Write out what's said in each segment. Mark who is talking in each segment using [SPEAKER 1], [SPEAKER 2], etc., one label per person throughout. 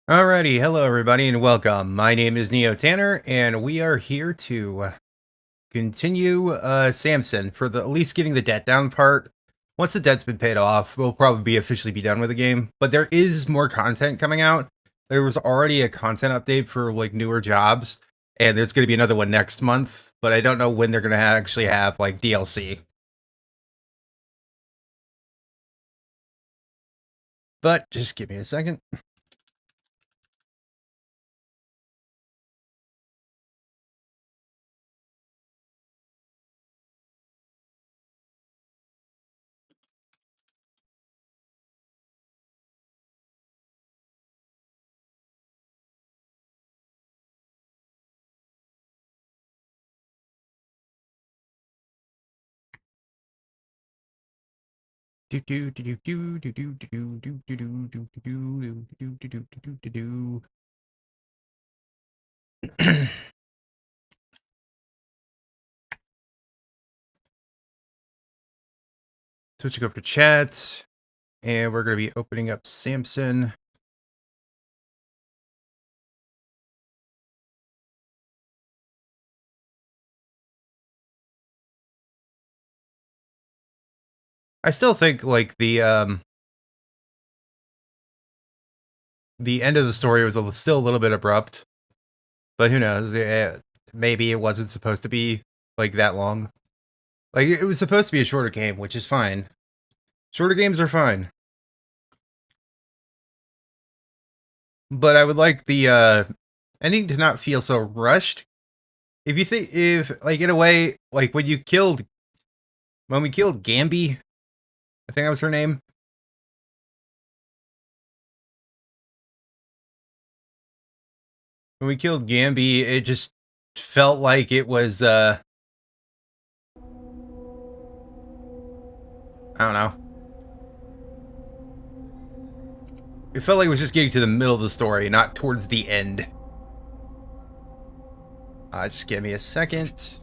[SPEAKER 1] Alrighty, hello everybody and welcome. My name is Neo Tanner and we are here to continue Samson for at least getting the debt down part. Once the debt's been paid off, we'll probably be officially be done with the game, but there is more content coming out. There was already a content update for like newer jobs and there's going to be another one next month, but I don't know when they're going to actually have like DLC. But just give me a second. Switching over to chat, and we're going to be opening up Samson. I still think like the end of the story was still a little bit abrupt, but who knows? Maybe it wasn't supposed to be like that long. Like it was supposed to be a shorter game, which is fine. Shorter games are fine, but I would like the ending to not feel so rushed. If you think, if like in a way, like when we killed Gamby, I think that was her name. When we killed Gamby, it just felt like it was I don't know. It felt like it was just getting to the middle of the story, not towards the end. Just give me a second.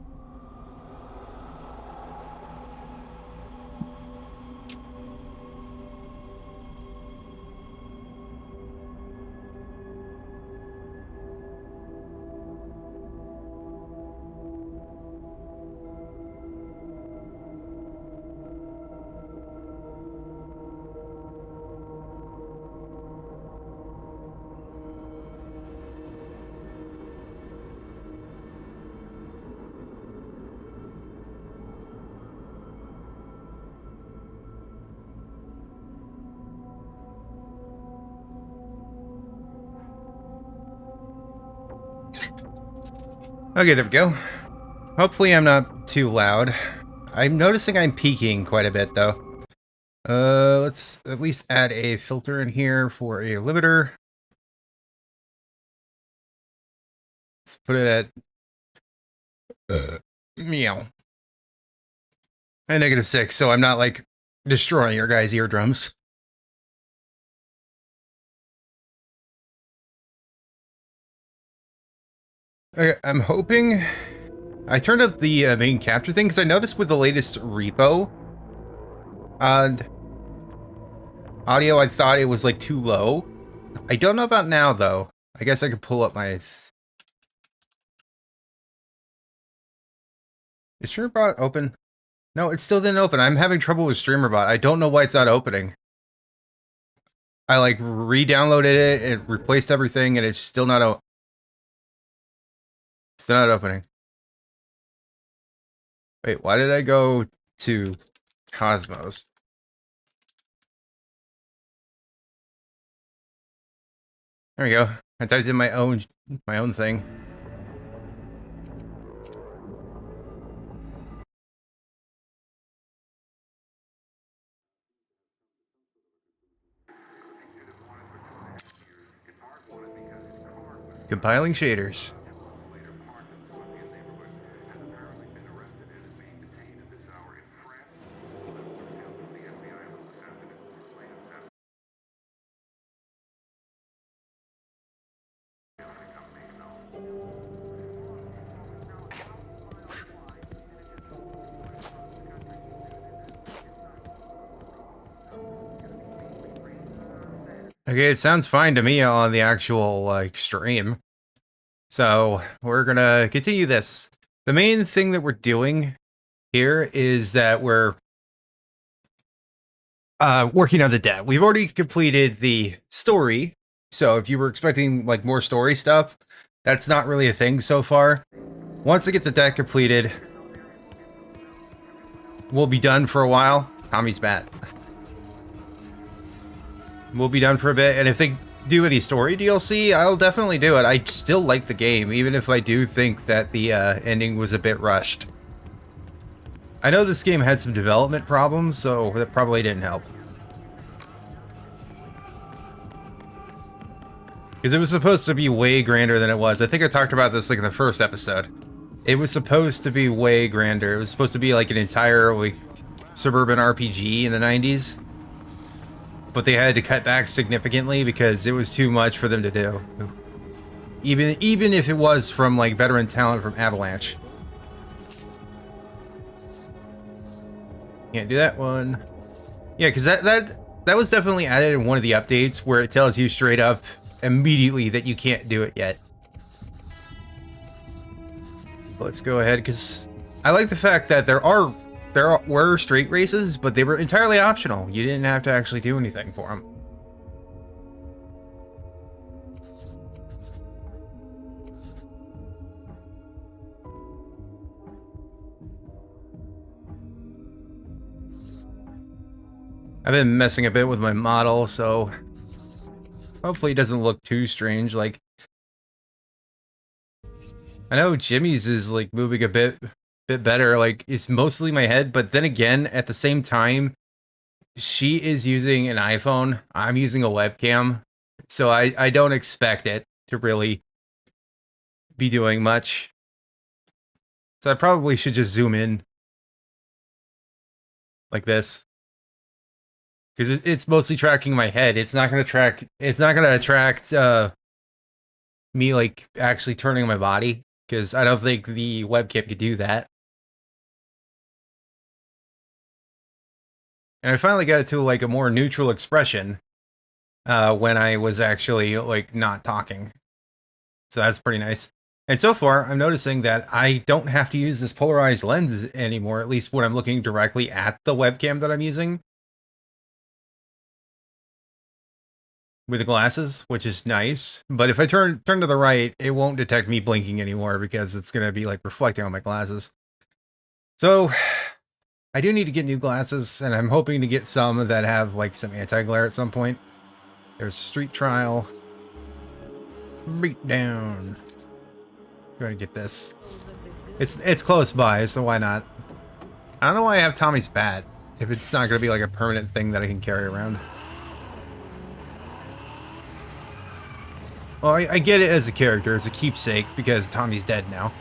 [SPEAKER 1] Okay, there we go. Hopefully I'm not too loud. I'm noticing I'm peaking quite a bit, though. Let's at least add a filter in here for a limiter. Let's put it at meow. And -6, so I'm not, like, destroying your guys' eardrums. Okay, I'm hoping... I turned up the main capture thing, because I noticed with the latest repo... audio, I thought it was, like, too low. I don't know about now, though. I guess I could pull up my... Is StreamerBot open? No, it still didn't open. I'm having trouble with StreamerBot. I don't know why it's not opening. I like re-downloaded it and replaced everything, and it's still not opening. Wait, why did I go to Cosmos? There we go. I typed in my own thing. Compiling shaders. Okay, it sounds fine to me on the actual, like, stream. So, we're gonna continue this. The main thing that we're doing here is that we're working on the debt. We've already completed the story, so if you were expecting, like, more story stuff, that's not really a thing so far. Once I get the debt completed, we'll be done for a while. Tommy's bat. We'll be done for a bit, and if they do any story DLC, I'll definitely do it. I still like the game, even if I do think that the ending was a bit rushed. I know this game had some development problems, so that probably didn't help. Because it was supposed to be way grander than it was. I think I talked about this like in the first episode. It was supposed to be way grander. It was supposed to be like an entire like suburban RPG in the 90s. But they had to cut back significantly because it was too much for them to do. Even if it was from like veteran talent from Avalanche. Can't do that one. Yeah, because that was definitely added in one of the updates where it tells you straight up immediately that you can't do it yet. Let's go ahead, because I like the fact that there were straight races, but they were entirely optional. You didn't have to actually do anything for them. I've been messing a bit with my model, so hopefully it doesn't look too strange. Like, I know Jimmy's is like moving a bit better. Like, it's mostly my head, but then again, at the same time, she is using an iPhone. I'm using a webcam, so I don't expect it to really be doing much. So I probably should just zoom in like this. Because it's mostly tracking my head. It's not going to track... It's not going to attract me, like, actually turning my body. Because I don't think the webcam could do that. And I finally got it to, like, a more neutral expression when I was actually, like, not talking. So that's pretty nice. And so far, I'm noticing that I don't have to use this polarized lens anymore, at least when I'm looking directly at the webcam that I'm using. With the glasses, which is nice. But if I turn to the right, it won't detect me blinking anymore because it's going to be like reflecting on my glasses. So I do need to get new glasses, and I'm hoping to get some that have like some anti-glare at some point. There's a street trial. Beat down. Going to get this. It's close by, so why not? I don't know why I have Tommy's bat if it's not going to be like a permanent thing that I can carry around. Well, I get it as a character, as a keepsake, because Tommy's dead now.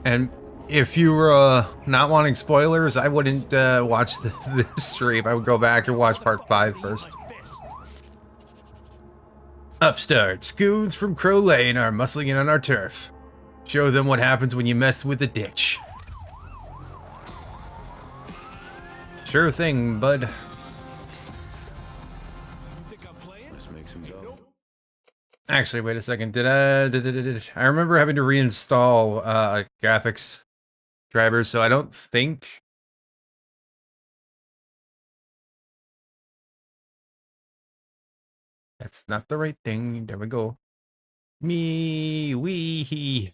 [SPEAKER 1] And if you were not wanting spoilers, I wouldn't watch this stream. I would go back and watch part 5 first. Upstarts, goons from Crow Lane are muscling in on our turf. Show them what happens when you mess with the ditch. Sure thing, bud. Actually, wait a second. Did I remember having to reinstall graphics drivers, so I don't think that's not the right thing. There we go. Wee.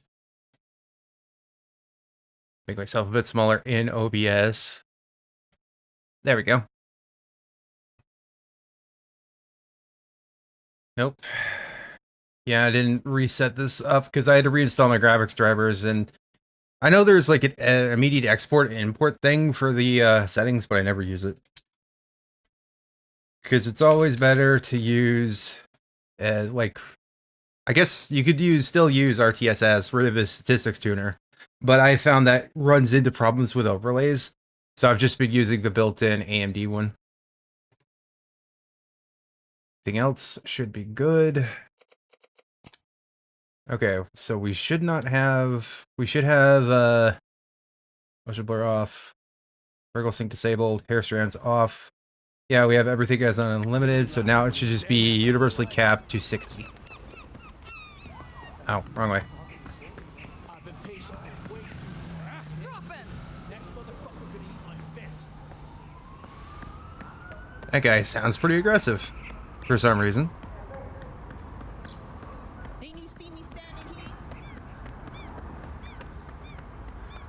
[SPEAKER 1] Make myself a bit smaller in OBS. There we go. Nope. Yeah, I didn't reset this up because I had to reinstall my graphics drivers, and I know there's like an immediate export and import thing for the settings, but I never use it. Because it's always better to use, like, I guess you could still use RTSS, Relative Statistics Tuner, but I found that runs into problems with overlays, so I've just been using the built-in AMD one. Everything else should be good. Okay, so we should have motion blur off, Virgle sync disabled, hair strands off. Yeah, we have everything as unlimited, so now it should just be universally capped to 60. Oh, wrong way.
[SPEAKER 2] I've been patient way too long. Next motherfucker could eat my fist.
[SPEAKER 1] That guy sounds pretty aggressive for some reason.
[SPEAKER 3] Didn't you see me standing here?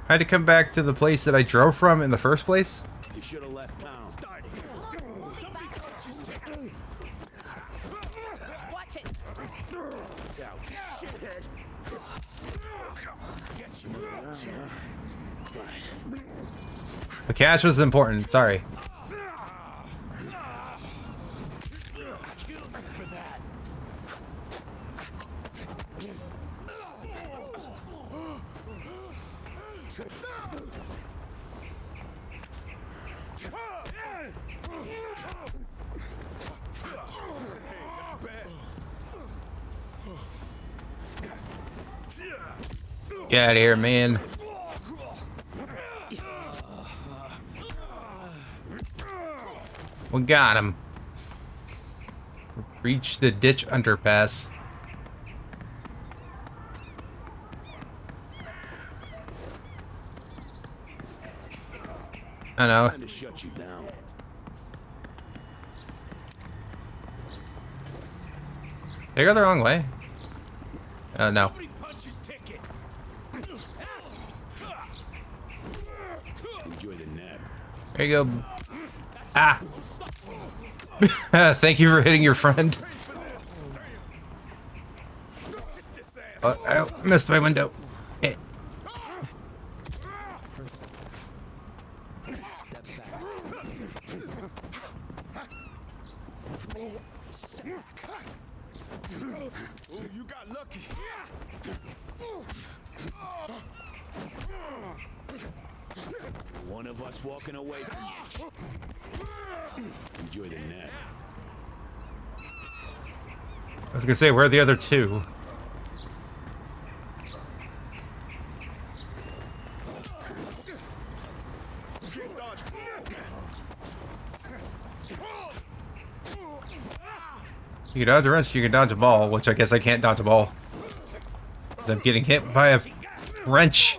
[SPEAKER 1] I had to come back to the place that I drove from in the first place.
[SPEAKER 2] You should have left town. Starting. Somebody touch his ticket.
[SPEAKER 3] Watch it.
[SPEAKER 2] It's out. Shithead. Get you.
[SPEAKER 1] The cash was important. Sorry.
[SPEAKER 2] Kill me for that.
[SPEAKER 1] Get out of here, man. We got him. Reach the ditch underpass. I know.
[SPEAKER 2] Trying to shut you down.
[SPEAKER 1] They go the wrong way. Oh, no.
[SPEAKER 2] Somebody punch his ticket. Enjoy the nap.
[SPEAKER 1] There you go. Ah! Thank you for hitting your friend. Oh, I missed my window. Eh.
[SPEAKER 2] Oh, you got lucky. One of us walking away from this. Enjoy the nap.
[SPEAKER 1] I was gonna say, where are the other two? You can dodge a wrench, you can dodge a ball, which I guess I can't dodge a ball. I'm getting hit by a wrench.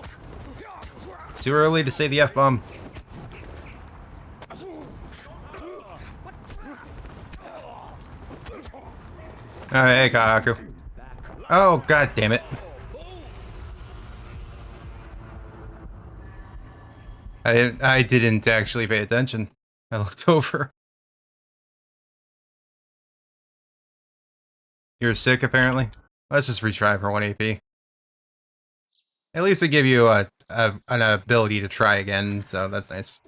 [SPEAKER 1] It's too early to say the F-bomb. Hey, Kaku. Oh, god damn it. I didn't actually pay attention. I looked over. You're sick, apparently. Let's just retry for 1 AP. At least they give you an ability to try again, so that's nice.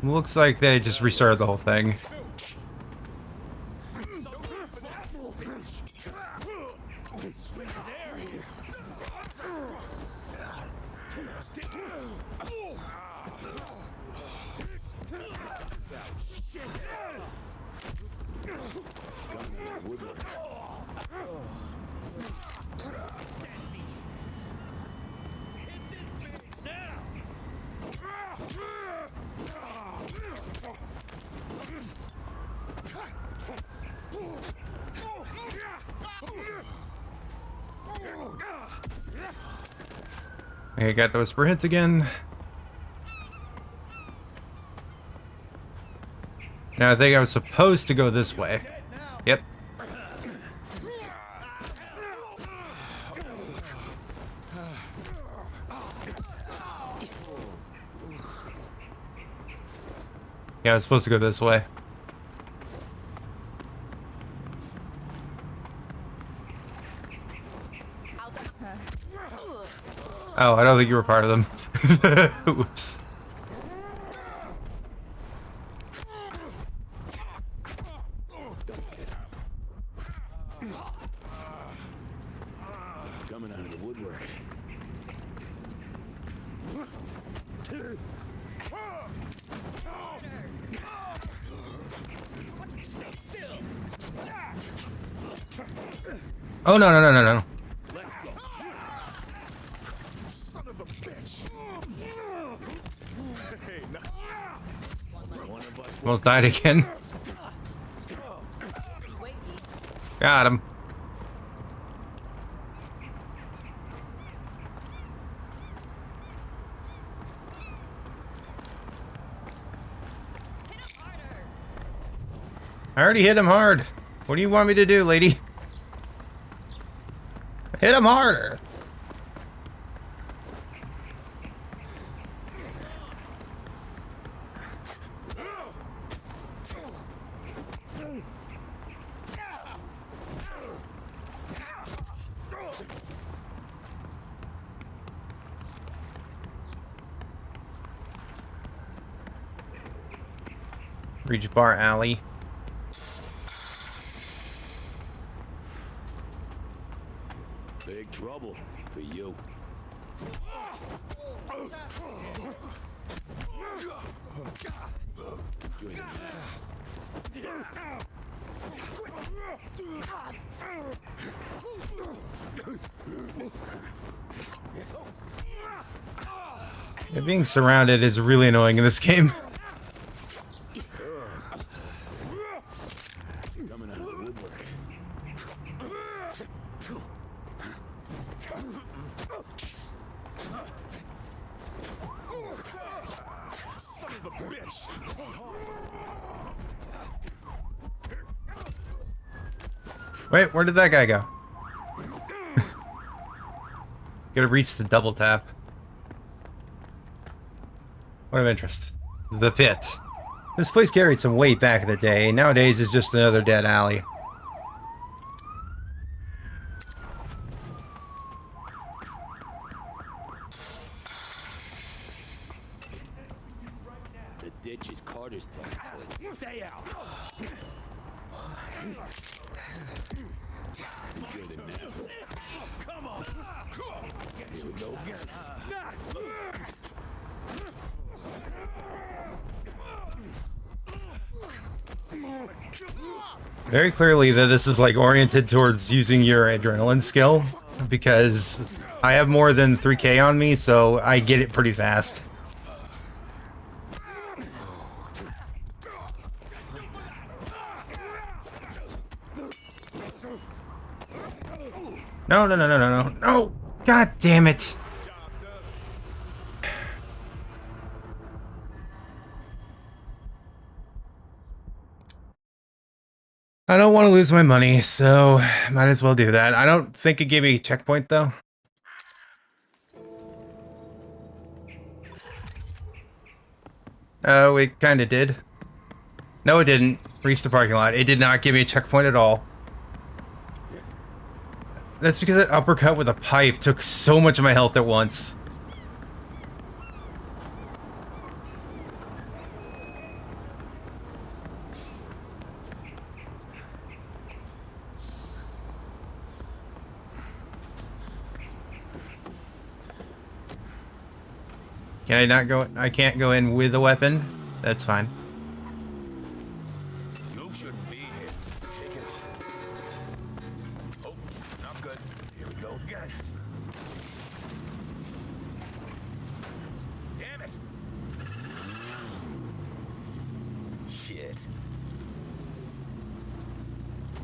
[SPEAKER 1] Looks like they just restarted the whole thing. Okay, got those for hits again. Now I think I was supposed to go this way. Yep. Yeah, I was supposed to go this way. Oh, I don't think you were part of them. Oops.
[SPEAKER 2] Coming out of the woodwork. Stay still.
[SPEAKER 1] Oh, no, no, no, no, no.
[SPEAKER 2] Let's go.
[SPEAKER 4] Son of a bitch. Hey, no.
[SPEAKER 2] One of us
[SPEAKER 1] Almost died again. Got him. I already hit him hard. What do you want me to do, lady? Hit him harder. Reach bar alley.
[SPEAKER 2] big trouble for you.
[SPEAKER 1] Yeah, being surrounded is really annoying in this game.
[SPEAKER 2] Coming out of the woodwork.
[SPEAKER 4] Son of a bitch.
[SPEAKER 1] Wait, where did that guy go? Gotta reach the double tap. Point of interest. The pit. This place carried some weight back in the day. Nowadays, it's just another dead alley.
[SPEAKER 2] The ditch is Carter's territory. Stay out. Good enough. Come on. Here we go again.
[SPEAKER 1] Very clearly that this is like oriented towards using your adrenaline skill, because I have more than 3k on me, so I get it pretty fast. No, no, no, no, no, no, no! God damn it! I don't want to lose my money, so might as well do that. I don't think it gave me a checkpoint, though. Oh, it kind of did. No, it didn't. Reach the parking lot. It did not give me a checkpoint at all. That's because that uppercut with a pipe took so much of my health at once. Can I not go? I can't go in with a weapon? That's fine.
[SPEAKER 4] You shouldn't be here. Shake it off. Oh, not good. Here we go again. Damn it! Shit.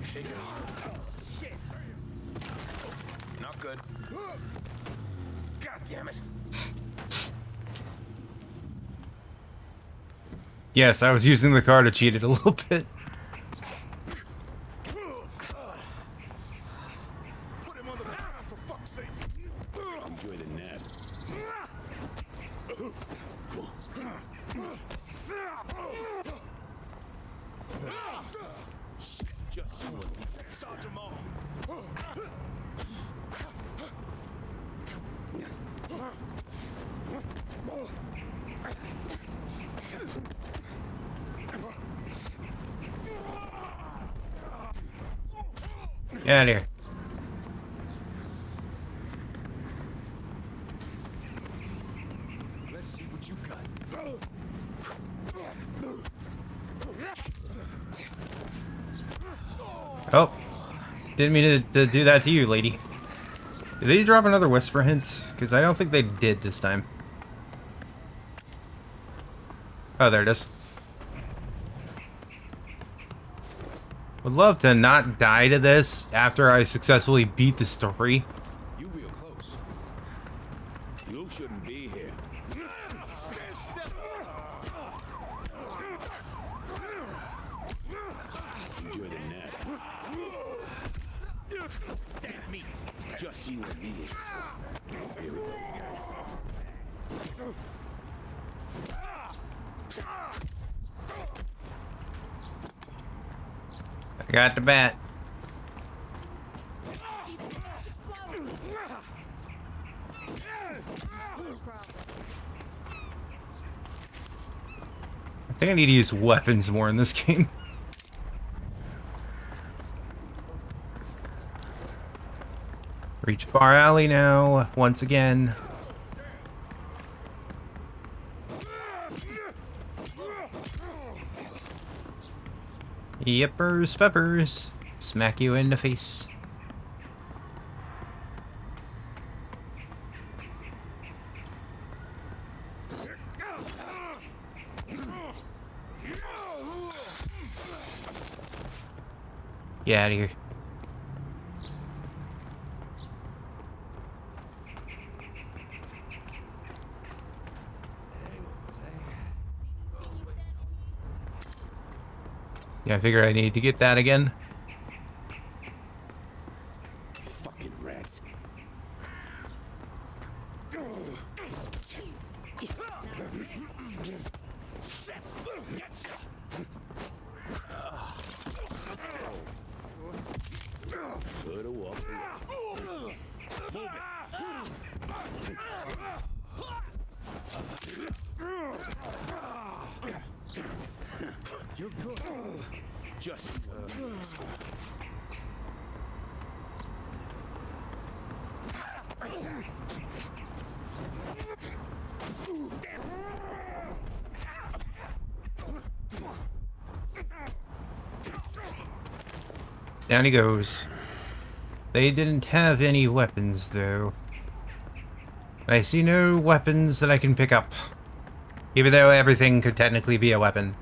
[SPEAKER 4] Shake it off. Shit. Oh, not good. God damn it.
[SPEAKER 1] Yes, I was using the car to cheat it a little bit.
[SPEAKER 4] Put him on the back, for fuck's sake.
[SPEAKER 2] Enjoy the nap. Just
[SPEAKER 4] Sergeant Moore.
[SPEAKER 1] Get out of here. Oh, didn't mean to do that to you, lady. Did they drop another whisper hint? Because I don't think they did this time. Oh, there it is. Would love to not die to this after I successfully beat the story.
[SPEAKER 4] You real close. You shouldn't be here. Enjoy the nap. Damn meat. Just you and me in this one. Here we go again.
[SPEAKER 1] I got the bat. I think I need to use weapons more in this game. Reach Bar Alley now, once again. Yippers peppers. Smack you in the face. Get out of here. Yeah, I figure I need to get that again.
[SPEAKER 4] Fucking rats. Could've walked away. Move it. You're good. Just
[SPEAKER 1] Down he goes. They didn't have any weapons, though. I see no weapons that I can pick up. Even though everything could technically be a weapon.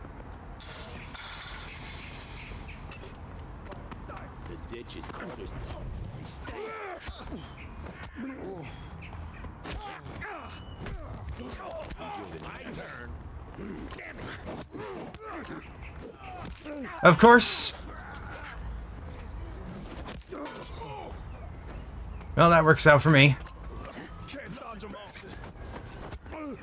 [SPEAKER 4] the ditch is cold as my turn.
[SPEAKER 1] Of course! Well, that works out for me.
[SPEAKER 4] Can't dodge 'em all.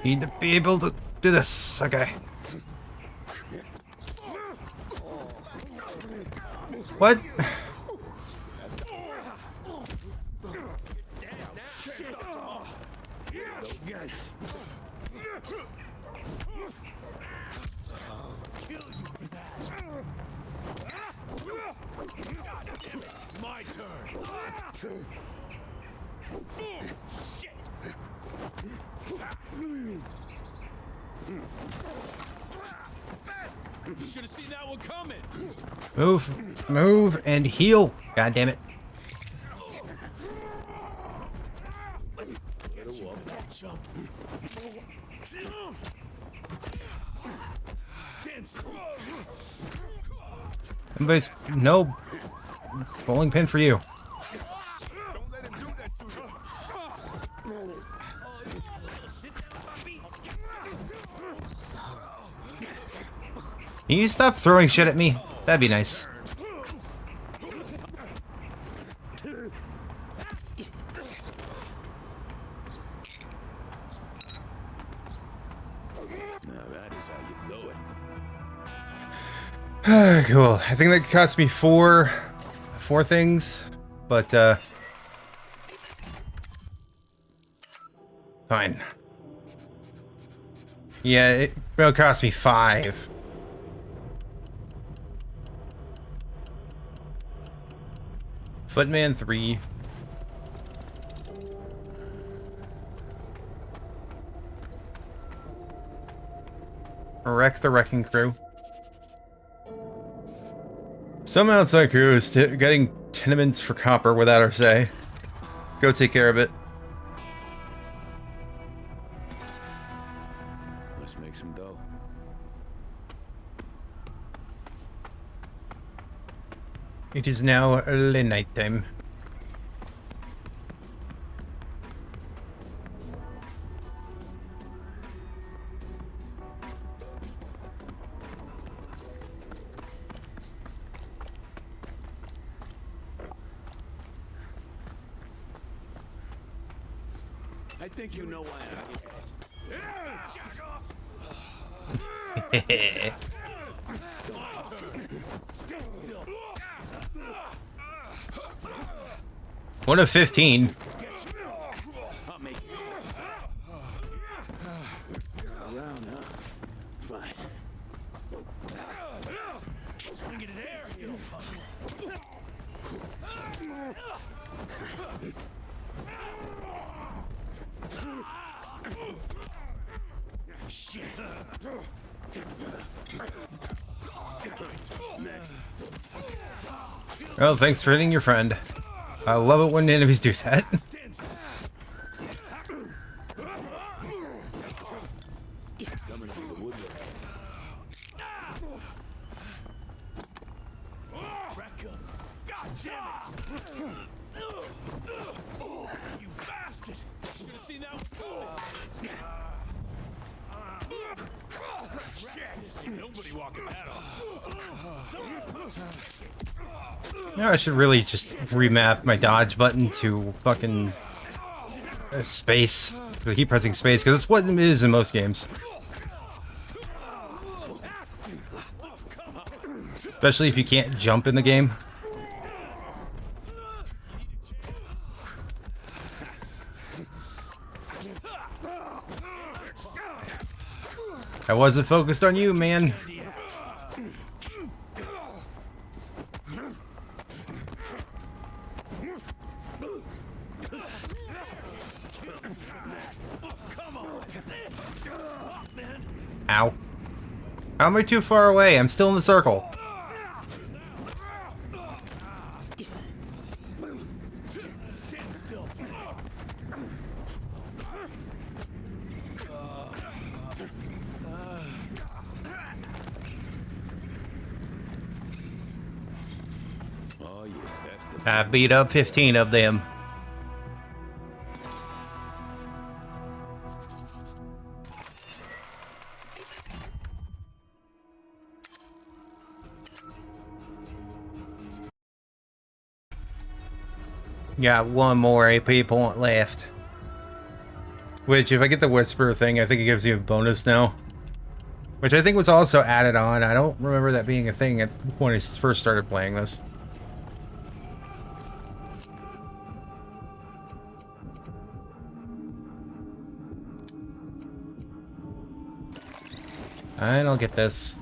[SPEAKER 1] Need to be able to do this. Okay. What?
[SPEAKER 4] Good. My turn. Shit. Should have seen that one coming.
[SPEAKER 1] Move, move, and heal. God damn it.
[SPEAKER 4] Stand still.
[SPEAKER 1] Everybody's no bowling pin for you.
[SPEAKER 4] Don't let him do that to you. Sit down, puppy.
[SPEAKER 1] Can you stop throwing shit at me? That'd be nice.
[SPEAKER 4] Now that is how you do it.
[SPEAKER 1] Cool. I think that cost me four things, but fine. Yeah, it will cost me 5. Footman 3. wreck the wrecking crew. Some outside crew is getting tenements for copper without our say. Go take care of it.
[SPEAKER 4] Let's make some dough.
[SPEAKER 1] It is now early night time.
[SPEAKER 2] I think you know why I'm here. Stand still.
[SPEAKER 1] 1 of 15.
[SPEAKER 2] I'll make it. Around, huh? Fine. Swing it in there. Shit. Next.
[SPEAKER 1] Well, thanks for hitting your friend. I love it when enemies do that.
[SPEAKER 2] Stand still. Coming from the woodwork. Rack up. God damn it! You bastard! Should have seen that one. Shit! Nobody walking that off.
[SPEAKER 1] Now I should really just remap my dodge button to fucking space. I keep pressing space because it's what it is in most games. Especially if you can't jump in the game. I wasn't focused on you, man. Ow. How am I too far away? I'm still in the circle.
[SPEAKER 2] Stand still.
[SPEAKER 4] Oh yeah, that's the.
[SPEAKER 1] I beat up 15 of them. Got one more AP point left. Which, if I get the Whisper thing, I think it gives you a bonus now. Which I think was also added on. I don't remember that being a thing when I first started playing this. And I'll get this.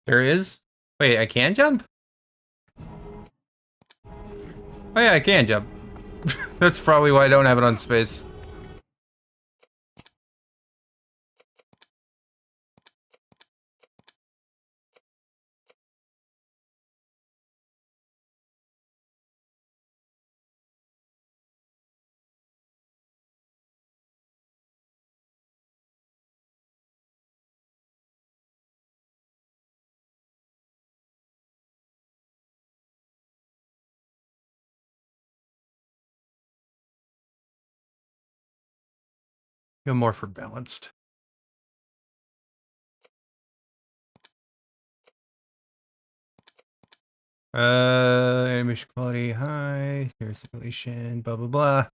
[SPEAKER 1] There is? Wait, I can jump? Oh yeah, I can jump. That's probably why I don't have it on space. Go more for balanced. Animation quality high, circulation, blah blah blah.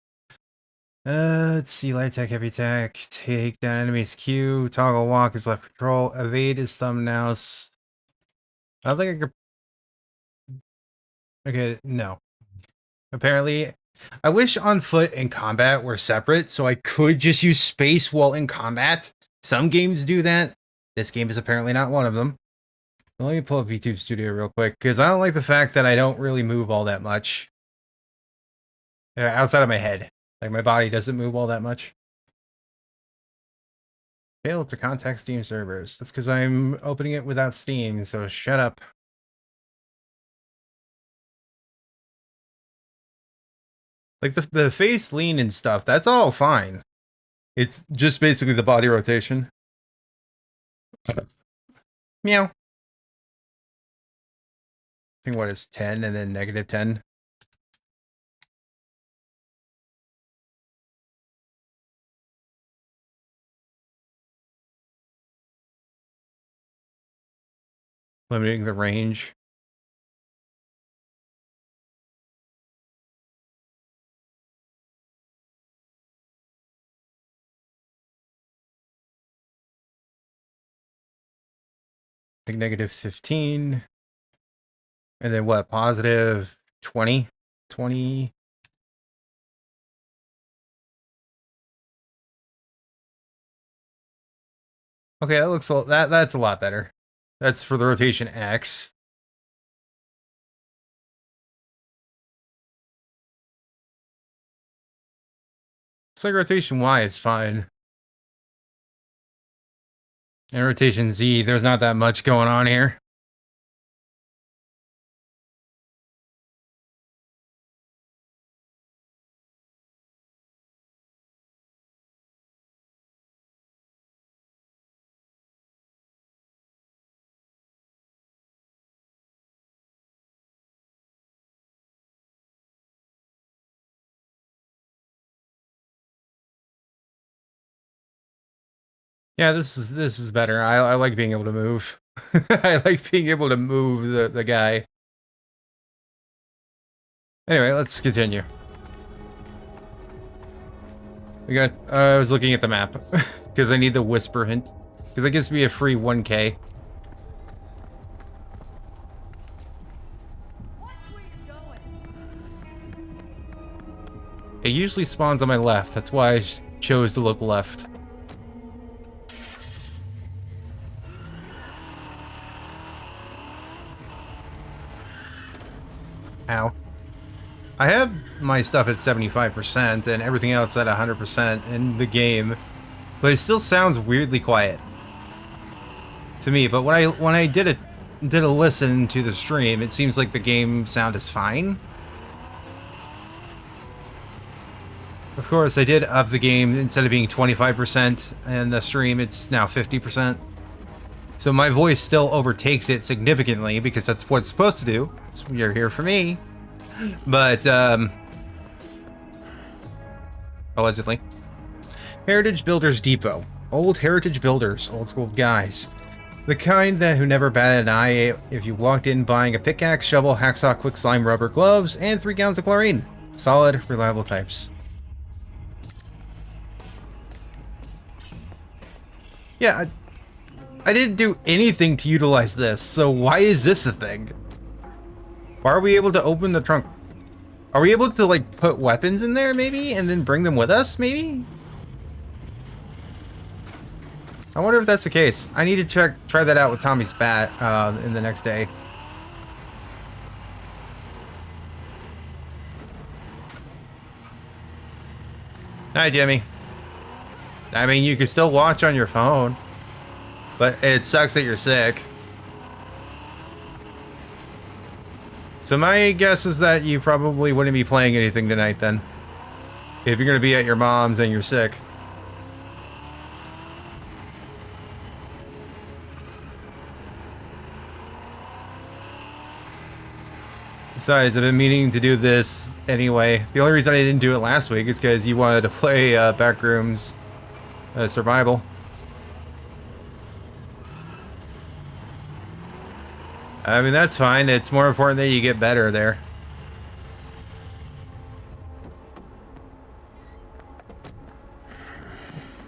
[SPEAKER 1] Let's see, light attack, heavy attack, take down enemies Q, toggle walk is left control, evade is thumb mouse. I don't think I could Okay, no. Apparently, I wish on foot and combat were separate so I could just use space while in combat. Some games do that. This game is apparently not one of them. Let me pull up YouTube Studio real quick, because I don't like the fact that I don't really move all that much. Outside of my head. Like, my body doesn't move all that much. Failed to contact Steam servers. That's because I'm opening it without Steam, so shut up. Like, the face lean and stuff, that's all fine. It's just basically the body rotation. Meow. I think what is 10 and then negative 10. Limiting the range. Like negative 15. And then what? Positive 20? 20. Okay, that looks that's a lot better. That's for the rotation X. Looks like rotation Y is fine. And rotation Z, there's not that much going on here. Yeah, this is better. I like being able to move. I like being able to move the guy. Anyway, let's continue. We got I was looking at the map because I need the whisper hint because it gives me a free 1K. It usually spawns on my left. That's why I chose to look left. Ow. I have my stuff at 75% and everything else at 100% in the game, but it still sounds weirdly quiet to me. But when I did a listen to the stream, it seems like the game sound is fine. Of course, I did up the game. Instead of being 25% in the stream, it's now 50%. So my voice still overtakes it significantly because that's what it's supposed to do. So you're here for me. But, allegedly. Heritage Builders Depot. Old heritage builders. Old school guys. The kind that who never batted an eye if you walked in buying a pickaxe, shovel, hacksaw, quick slime, rubber gloves, and 3 gallons of chlorine. Solid, reliable types. Yeah, I didn't do anything to utilize this, so why is this a thing? Why are we able to open the trunk? Are we able to, like, put weapons in there, maybe? And then bring them with us, maybe? I wonder if that's the case. I need to try that out with Tommy's bat in the next day. Hi, Jimmy. I mean, you can still watch on your phone, but it sucks that you're sick. So my guess is that you probably wouldn't be playing anything tonight then. If you're going to be at your mom's and you're sick. Besides, I've been meaning to do this anyway. The only reason I didn't do it last week is because you wanted to play Backrooms Survival. I mean, that's fine. It's more important that you get better there.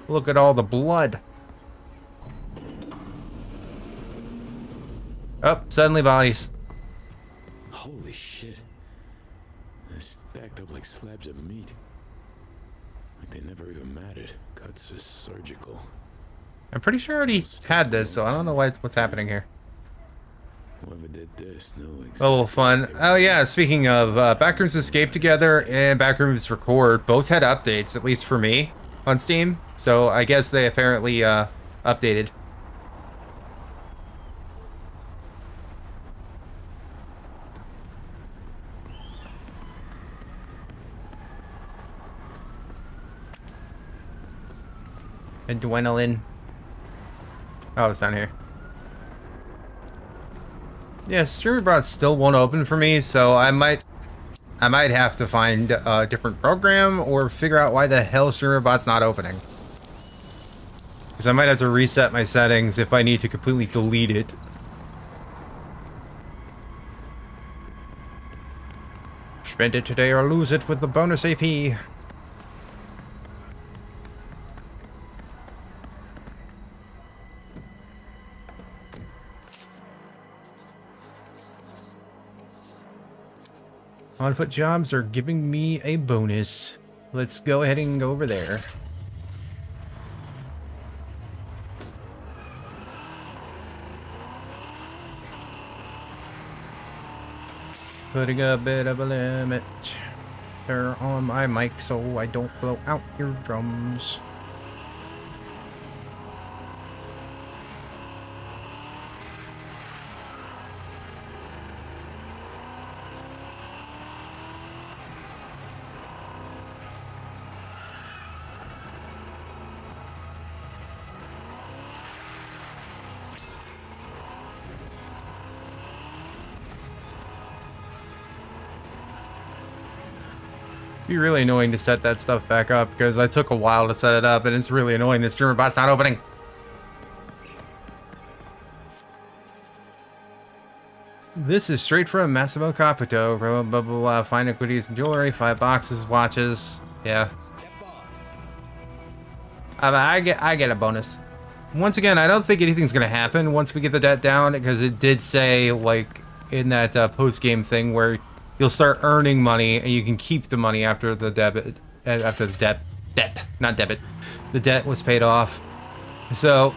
[SPEAKER 1] Look at all the blood. Oh, suddenly bodies.
[SPEAKER 2] Holy shit.
[SPEAKER 4] stacked up like slabs of meat. Like they never even mattered. Cuts are surgical.
[SPEAKER 1] I'm pretty sure I already had this, so I don't know what's happening here.
[SPEAKER 4] Whoever did this knew exactly.
[SPEAKER 1] Oh, fun. Oh, yeah, speaking of, Backrooms Escape Together and Backrooms Record both had updates, at least for me, on Steam. So I guess they apparently, updated. Adrenaline. Oh, it's down here. Yeah, StreamerBot still won't open for me, so I might have to find a different program or figure out why the hell StreamerBot's not opening. Because I might have to reset my settings if I need to completely delete it. Spend it today or lose it with the bonus AP. On-foot jobs are giving me a bonus. Let's go ahead and go over there. Putting a bit of a limit on my mic so I don't blow out your drums. Be really annoying to set that stuff back up because I took a while to set it up and it's really annoying that StreamerBot's not opening. This is straight from Massimo Caputo. Blah, blah, blah, blah. Fine equities and jewelry, 5 boxes, watches. Yeah. I get a bonus. Once again, I don't think anything's gonna happen once we get the debt down because it did say, like, in that post-game thing where you'll start earning money and you can keep the money after the debit, not debit. The debt was paid off. So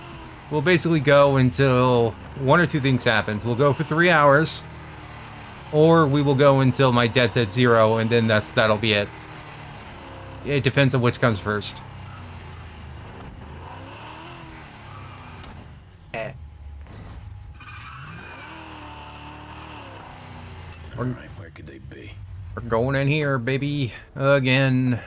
[SPEAKER 1] we'll basically go until one or two things happens. We'll go for 3 hours, or we will go until my debt's at 0, and then that'll be it. It depends on which comes first.
[SPEAKER 4] All right, where could they be?
[SPEAKER 1] We're going in here, baby, again.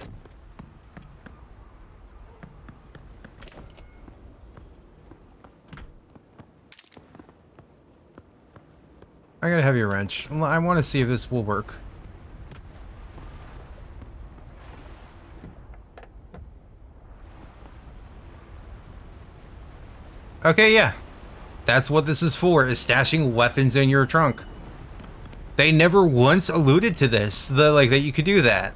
[SPEAKER 1] I got a heavy wrench. I want to see if this will work. Okay, yeah. That's what this is for, is stashing weapons in your trunk. They never once alluded to this, that you could do that.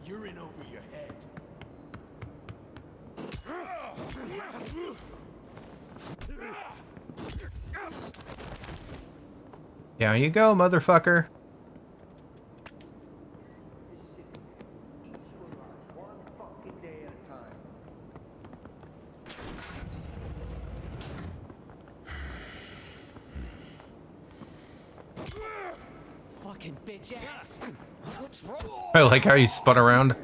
[SPEAKER 2] You're in over your head.
[SPEAKER 1] Down you go, motherfucker.
[SPEAKER 3] Fucking bitch ass. What's wrong?
[SPEAKER 1] I like how you spun around.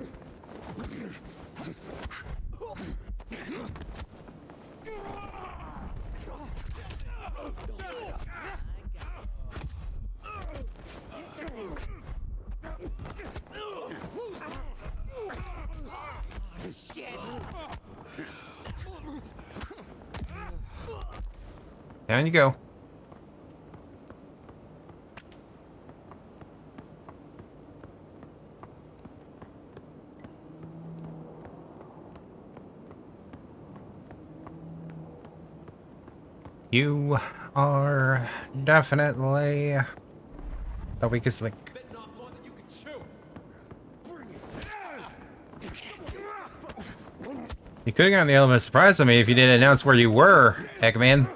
[SPEAKER 1] Down you go. You are definitely the weakest link. You could have gotten the element of surprise on me if you didn't announce where you were, Eggman.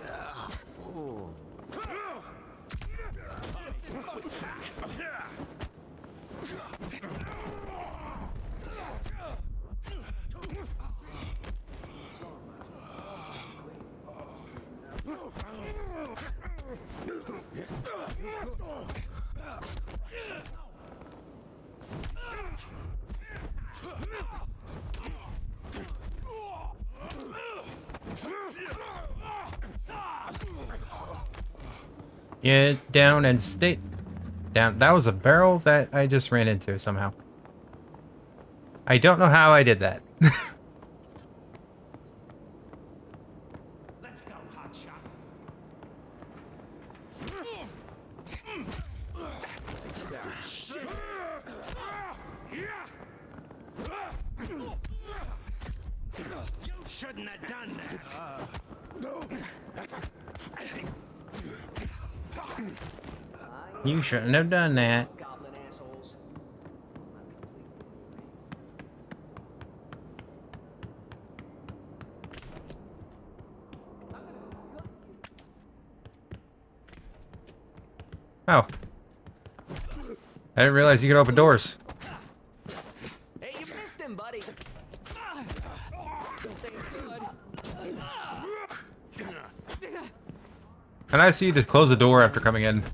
[SPEAKER 1] Get down and stay down. That was a barrel that I just ran into somehow. I don't know how I did that.
[SPEAKER 3] Let's go, hotshot. You shouldn't have done that.
[SPEAKER 1] You shouldn't have done that.
[SPEAKER 3] Goblin assholes.
[SPEAKER 1] Oh. I didn't realize you could open doors.
[SPEAKER 3] Hey, you missed him, buddy. This ain't good.
[SPEAKER 1] And I see you to close the door after coming in.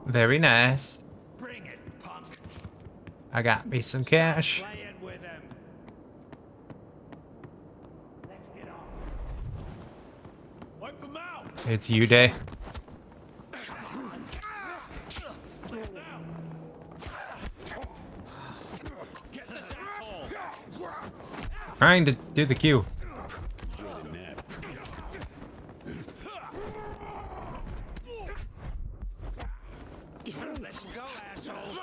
[SPEAKER 1] Very nice.
[SPEAKER 2] Bring it, punk.
[SPEAKER 1] I got me some cash.
[SPEAKER 2] Playing with him. Let's get on. Wipe him out.
[SPEAKER 1] It's you day.
[SPEAKER 2] Get this asshole.
[SPEAKER 1] Trying to do the Q.
[SPEAKER 2] Let's go, asshole.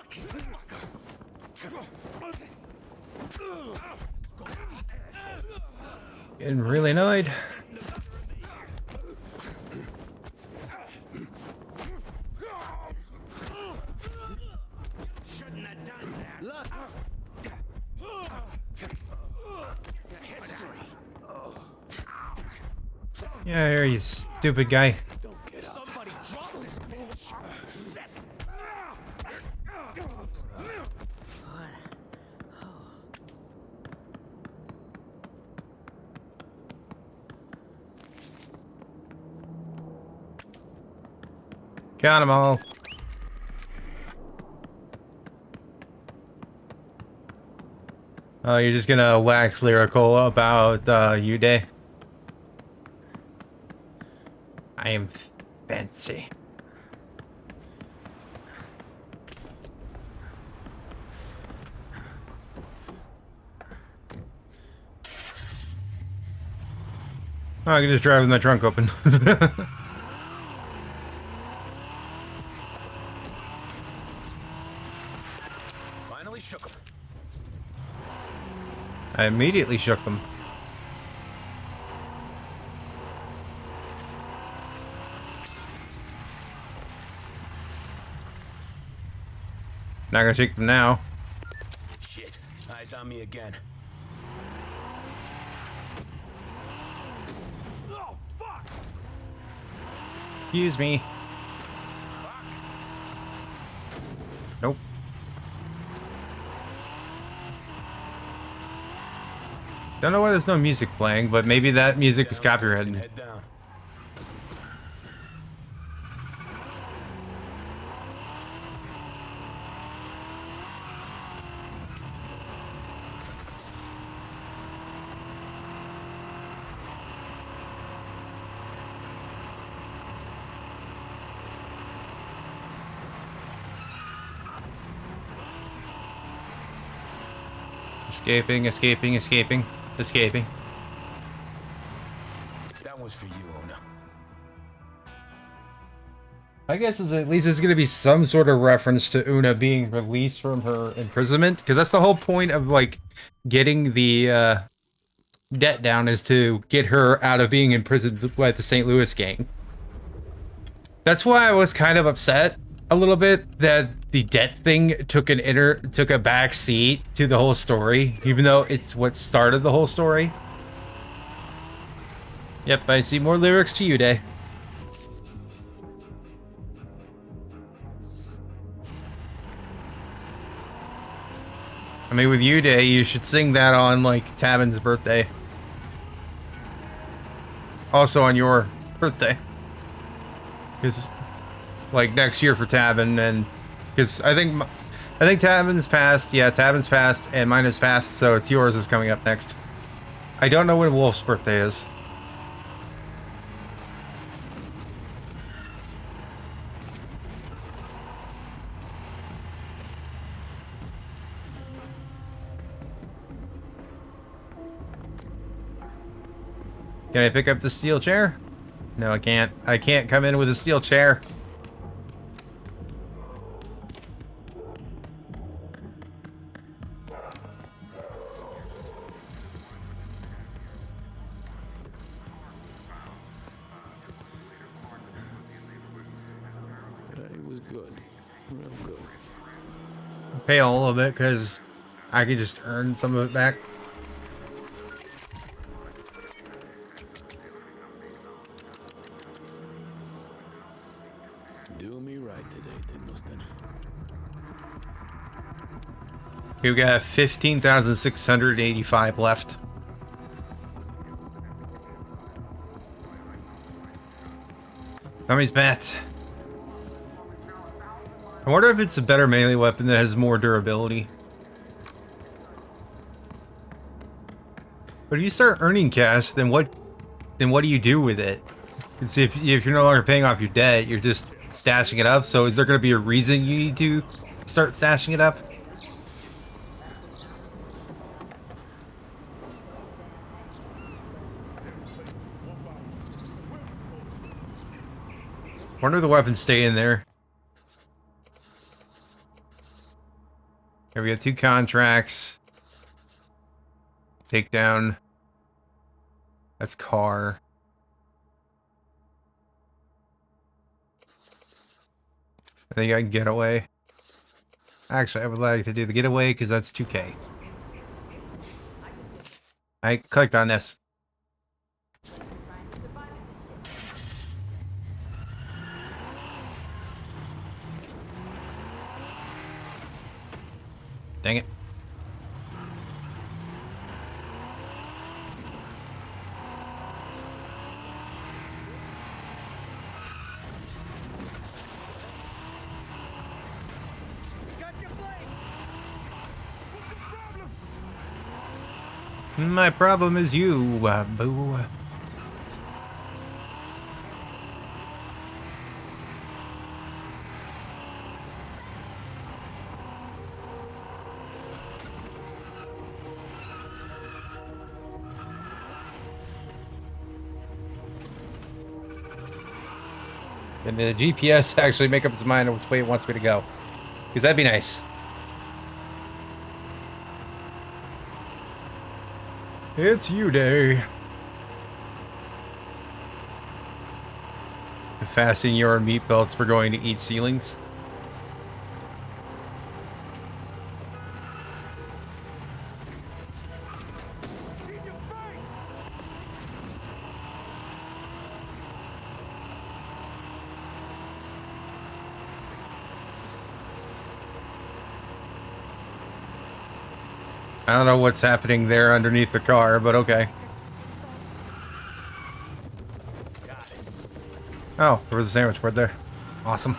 [SPEAKER 1] Getting really annoyed.
[SPEAKER 2] Shouldn't have done that. Look. History.
[SPEAKER 1] Yeah, here you stupid guy.
[SPEAKER 2] Somebody drop this bitch.
[SPEAKER 1] Got them all. Oh, you're just gonna wax lyrical about you day. I am fancy. Oh, I can just drive with my trunk open.
[SPEAKER 4] Finally shook him.
[SPEAKER 1] I immediately shook them. Not gonna shake them now.
[SPEAKER 4] Shit. Eyes on me again.
[SPEAKER 2] Oh, fuck.
[SPEAKER 1] Excuse me. Nope. Don't know why there's no music playing, but maybe that music was
[SPEAKER 4] Down, Samson,
[SPEAKER 1] copyrighted.
[SPEAKER 4] head down.
[SPEAKER 1] Escaping, escaping, escaping, escaping.
[SPEAKER 4] That one's for you, Una.
[SPEAKER 1] I guess at least it's going to be some sort of reference to Una being released from her imprisonment, because that's the whole point of, like, getting the debt down, is to get her out of being imprisoned by the St. Louis gang. That's why I was kind of upset a little bit that the debt thing took a back seat to the whole story, even though it's what started the whole story. Yep, I see more lyrics to you, Day. I mean, with you, Day, you should sing that on, like, Tabin's birthday. Also on your birthday. Because, like, next year for Tabin, and... Because I think I think Tavin's passed. Yeah, Tavin's passed, and mine is passed, so it's yours is coming up next. I don't know when Wolf's birthday is. Can I pick up the steel chair? No, I can't. I can't come in with a steel chair.
[SPEAKER 2] Today was good. Real good.
[SPEAKER 1] Pay a little bit because I could just earn some of it back.
[SPEAKER 2] Do me right today, Timleston.
[SPEAKER 1] We got 15,685 left. Tommy's bat. I wonder if it's a better melee weapon that has more durability. But if you start earning cash, then what do you do with it? Because if you're no longer paying off your debt, you're just stashing it up. So is there going to be a reason you need to start stashing it up? Wonder if the weapons stay in there. Here we got 2 contracts. Takedown. That's car. I think I can get away. Actually, I would like to do the getaway because that's 2K. I clicked on this. Dang it. My problem is you, boo. And the GPS actually make up its mind which way it wants me to go. Because that'd be nice. It's you day. Fasten your meat belts. We're going to eat ceilings. I don't know what's happening there underneath the car, but okay. Oh, there was a sandwich board there. Awesome.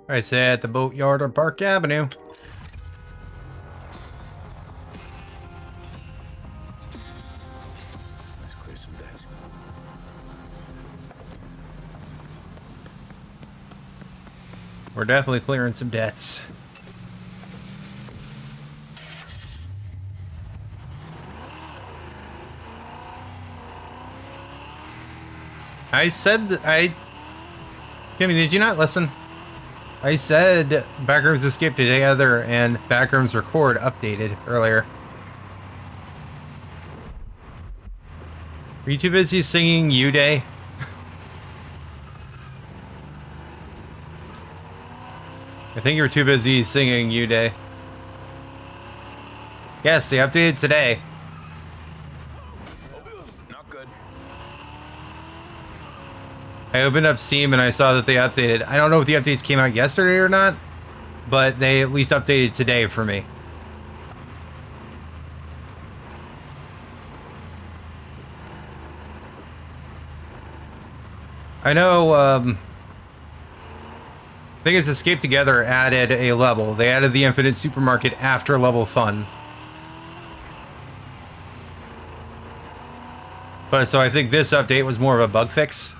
[SPEAKER 1] I say at the boatyard on Park Avenue.
[SPEAKER 2] Let's clear some debts.
[SPEAKER 1] We're definitely clearing some debts. I said Jimmy, did you not listen? I said Backrooms Escape Together and Backrooms Record updated earlier. Are you too busy singing You Day? I think you're too busy singing You Day. Yes, they updated today.
[SPEAKER 4] Not good.
[SPEAKER 1] I opened up Steam and I saw that they updated. I don't know if the updates came out yesterday or not. but they at least updated today for me. I know, I think it's Escape Together added a level. They added the Infinite Supermarket after level fun. But so I think this update was more of a bug fix.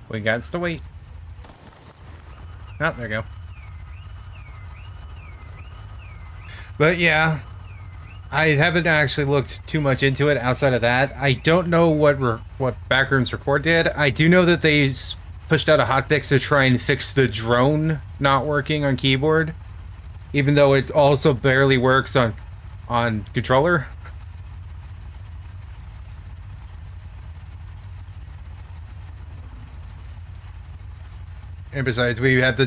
[SPEAKER 1] We got to wait. Oh, there you go. But yeah, I haven't actually looked too much into it outside of that. I don't know what Backrooms Record did. I do know that they pushed out a hotfix to try and fix the drone not working on keyboard, even though it also barely works on controller. And besides, we have the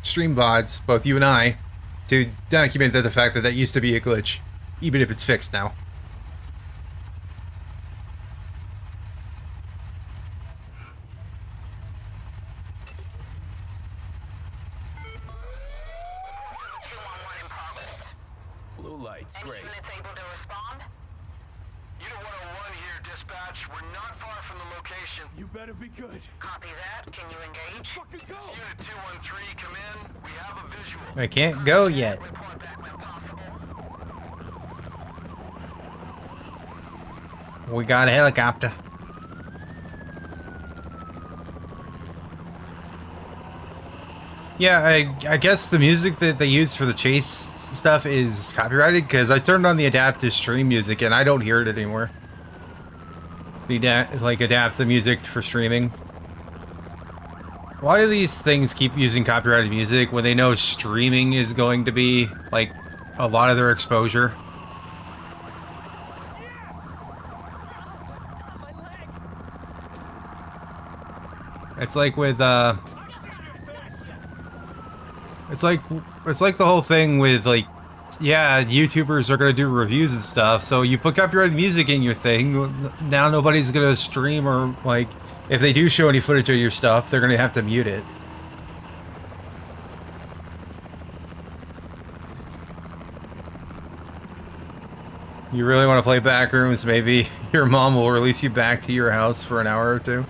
[SPEAKER 1] stream VODs, both you and I, to document the fact that used to be a glitch, even if it's fixed now.
[SPEAKER 4] Blue lights, great.
[SPEAKER 5] Units able to respond?
[SPEAKER 6] Unit 101 here, dispatch. We're not far from the location.
[SPEAKER 2] You better be good.
[SPEAKER 5] Copy that. Can you engage?
[SPEAKER 2] Fucking go!
[SPEAKER 6] This Unit 213, come in. We have a visual.
[SPEAKER 1] I can't go yet.
[SPEAKER 5] Report back when possible.
[SPEAKER 1] We got a helicopter. Yeah, I guess the music that they use for the chase stuff is copyrighted, because I turned on the adaptive stream music and I don't hear it anymore. Adapt the music for streaming. Why do these things keep using copyrighted music when they know streaming is going to be, like, a lot of their exposure? It's like with, it's like the whole thing with, like, yeah, YouTubers are gonna do reviews and stuff, so you put copyrighted music in your thing, now nobody's gonna stream, or, like, if they do show any footage of your stuff, they're gonna have to mute it. You really want to play Backrooms? Maybe your mom will release you back to your house for an hour or two.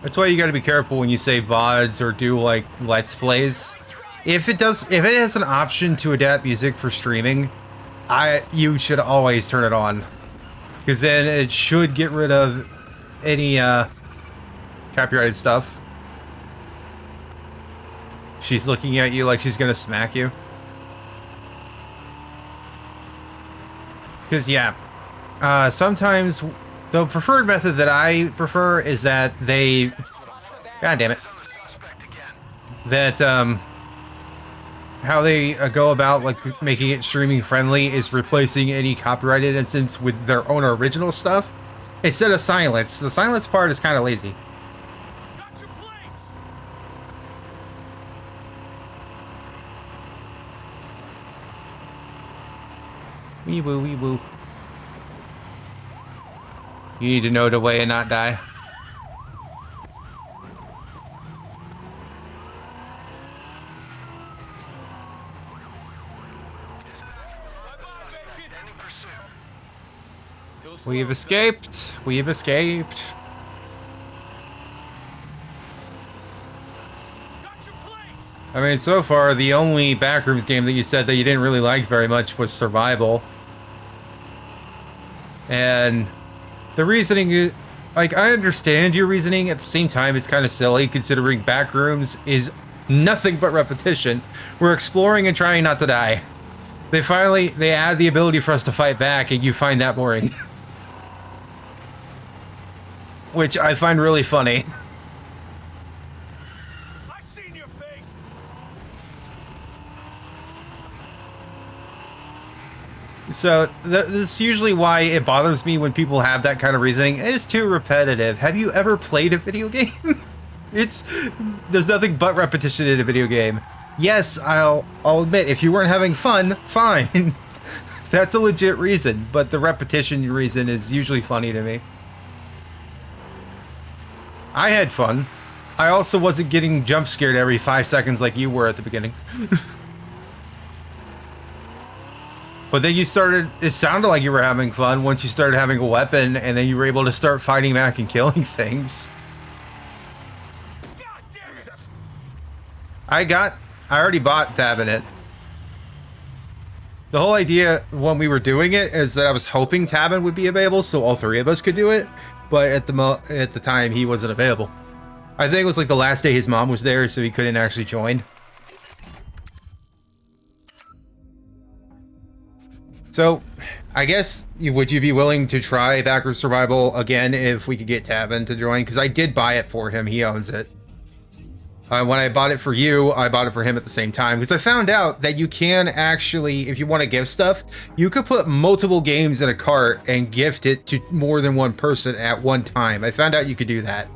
[SPEAKER 1] That's why you gotta be careful when you say VODs or do, like, Let's Plays. If it has an option to adapt music for streaming, you should always turn it on. Because then it should get rid of any, copyrighted stuff. She's looking at you like she's gonna smack you. Because, yeah, sometimes the preferred method that I prefer is that they... God damn it. That, how they go about, like, making it streaming friendly is replacing any copyrighted instance with their own original stuff instead of silence. The silence part is kind of lazy.
[SPEAKER 2] Got your plates!
[SPEAKER 1] Wee woo, wee woo. You need to know the way and not die. We've escaped. We've escaped.
[SPEAKER 2] Got your plates!
[SPEAKER 1] I mean, so far, the only Backrooms game that you said that you didn't really like very much was Survival. And the reasoning is, like, I understand your reasoning. At the same time, it's kind of silly, considering Backrooms is nothing but repetition. We're exploring and trying not to die. They add the ability for us to fight back, and you find that boring. Which I find really funny.
[SPEAKER 2] I seen your face.
[SPEAKER 1] So that's usually why it bothers me when people have that kind of reasoning. It's too repetitive. Have you ever played a video game? There's nothing but repetition in a video game. Yes, I'll admit, if you weren't having fun, fine. That's a legit reason, but the repetition reason is usually funny to me. I had fun. I also wasn't getting jump scared every 5 seconds like you were at the beginning. But then it sounded like you were having fun once you started having a weapon, and then you were able to start fighting back and killing things.
[SPEAKER 2] God damn it.
[SPEAKER 1] I already bought Tabbing It. The whole idea when we were doing it is that I was hoping Tabbin would be available so all three of us could do it, but at the time he wasn't available. I think it was like the last day his mom was there, so he couldn't actually join. So, I guess, would you be willing to try Backroom Survival again if we could get Tabbin to join? Because I did buy it for him. He owns it. When I bought it for you, I bought it for him at the same time. Because I found out that you can actually, if you want to gift stuff, you could put multiple games in a cart and gift it to more than one person at one time. I found out you could do that.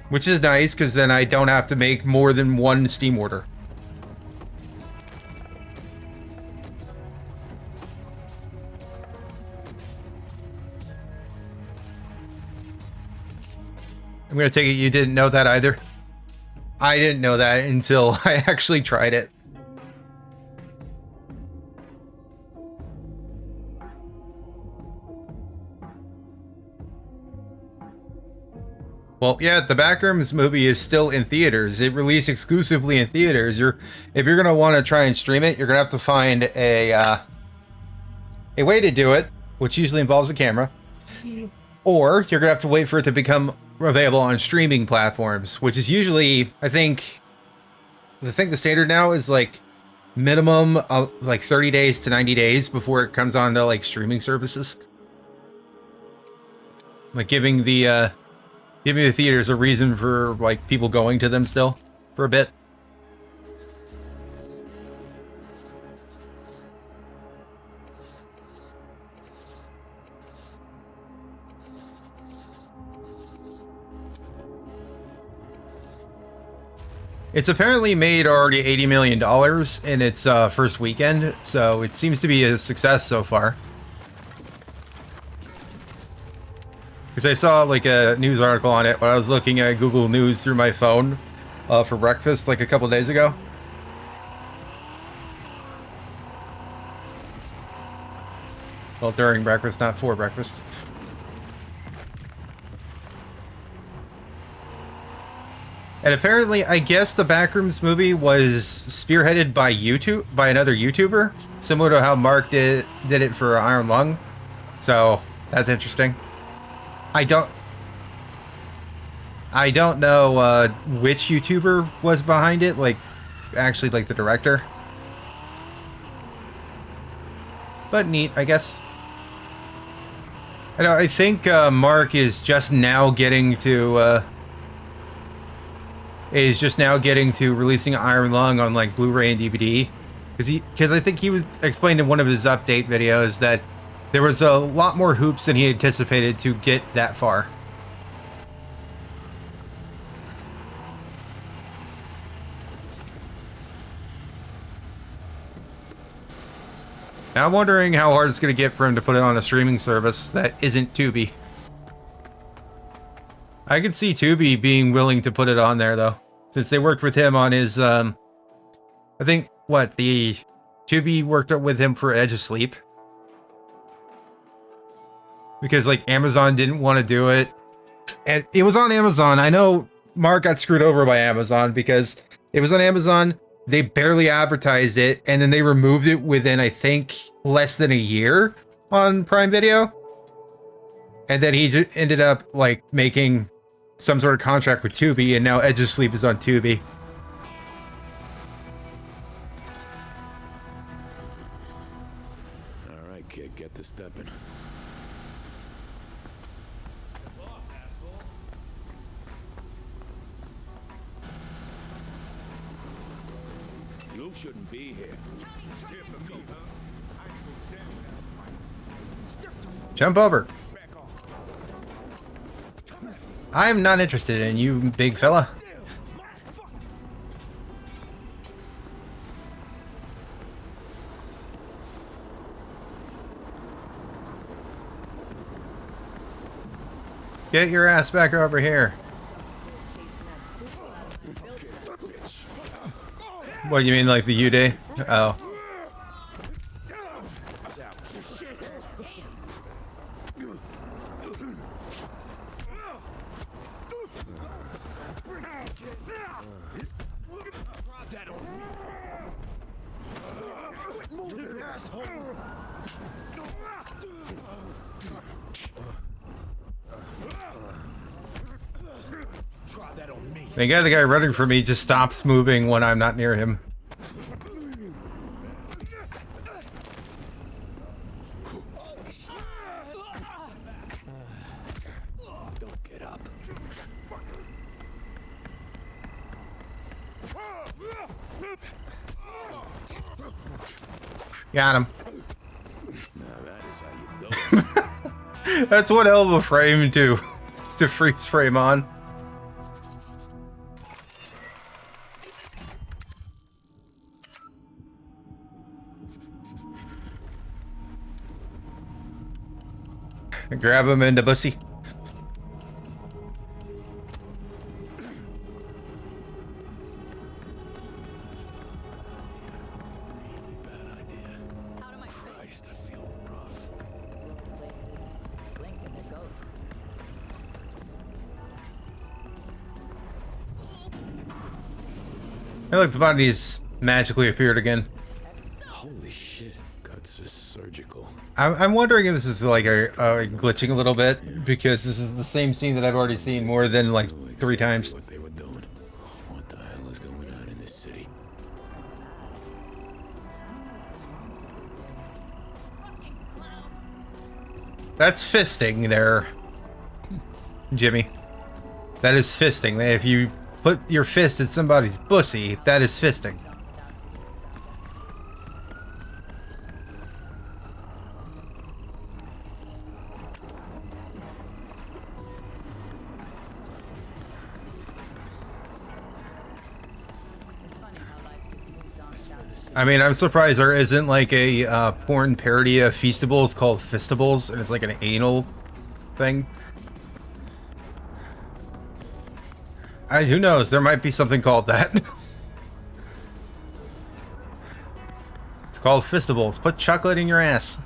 [SPEAKER 1] Which is nice, because then I don't have to make more than one Steam order. I'm gonna take it you didn't know that either. I didn't know that until I actually tried it. Well, yeah, the Backrooms movie is still in theaters. It released exclusively in theaters. If you're gonna want to try and stream it, you're gonna have to find a way to do it, which usually involves a camera, or you're gonna have to wait for it to become available on streaming platforms, which is usually, I think the standard now is like minimum of like 30 days to 90 days before it comes on to like streaming services. Like giving the theaters a reason for like people going to them still for a bit. It's apparently made already $80 million in its first weekend, so it seems to be a success so far. Because I saw like a news article on it when I was looking at Google News through my phone for breakfast like a couple days ago. Well, during breakfast, not for breakfast. And apparently, I guess the Backrooms movie was spearheaded by another YouTuber, similar to how Mark did it for Iron Lung. So that's interesting. I don't know which YouTuber was behind it, like actually like the director. But neat, I guess. I think Mark is just now getting to releasing Iron Lung on like Blu-ray and DVD, because I think he was explained in one of his update videos that there was a lot more hoops than he anticipated to get that far. Now I'm wondering how hard it's going to get for him to put it on a streaming service that isn't Tubi. I could see Tubi being willing to put it on there though, since they worked with him on his, I think, Tubi worked with him for Edge of Sleep. Because, like, Amazon didn't want to do it. And it was on Amazon. I know Mark got screwed over by Amazon because it was on Amazon. They barely advertised it. And then they removed it within, I think, less than a year on Prime Video. And then he ended up, like, making some sort of contract with Tubi, and now Edge's Sleep is on Tubi.
[SPEAKER 4] All right, kid, get to stepping. You shouldn't be here. Here for me, huh?
[SPEAKER 1] Jump over. I'm not interested in you, big fella. Get your ass back over here. What, you mean like the U-Day? Oh. Thank God the guy running for me just stops moving when I'm not near him.
[SPEAKER 4] Don't get up.
[SPEAKER 1] Got him.
[SPEAKER 4] Now that is how you do it.
[SPEAKER 1] That's one hell of a frame to freeze frame on. Grab him in the bussy.
[SPEAKER 4] Bad idea.
[SPEAKER 5] Out of my face.
[SPEAKER 4] Christ, I feel rough.
[SPEAKER 5] Places, blinking the ghosts.
[SPEAKER 1] Hey, look, the body's magically appeared again.
[SPEAKER 4] Holy shit. Cuts is surgical.
[SPEAKER 1] I'm wondering if this is like a glitching a little bit, because this is the same scene that I've already seen more than like
[SPEAKER 4] Knew
[SPEAKER 1] 3
[SPEAKER 4] exactly
[SPEAKER 1] times.
[SPEAKER 4] what they were doing. What the hell is going on in this city?
[SPEAKER 1] That's fisting there, Jimmy. That is fisting. If you put your fist in somebody's pussy, that is fisting.
[SPEAKER 5] It's funny how life just moves on without
[SPEAKER 1] I mean, I'm surprised there isn't like a porn parody of Feastables called Fistables, and it's like an anal thing. Who knows? There might be something called that. It's called Fistables. Put chocolate in your ass.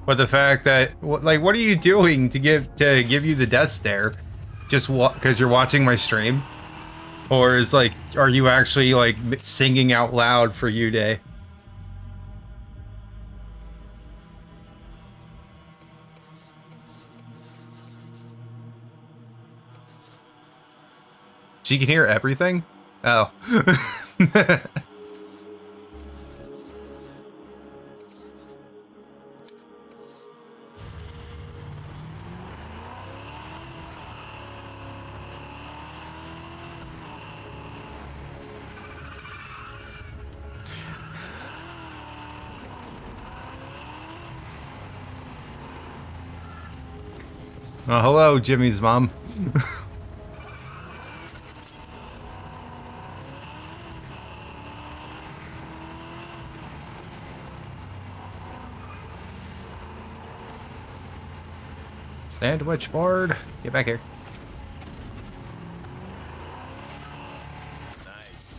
[SPEAKER 1] But the fact that, like, what are you doing to give you the death stare? Just because you're watching my stream, or is like, are you actually like singing out loud for you day? She can hear everything? Oh. Hello, Jimmy's mom. Sandwich board. Get back here.
[SPEAKER 4] Nice.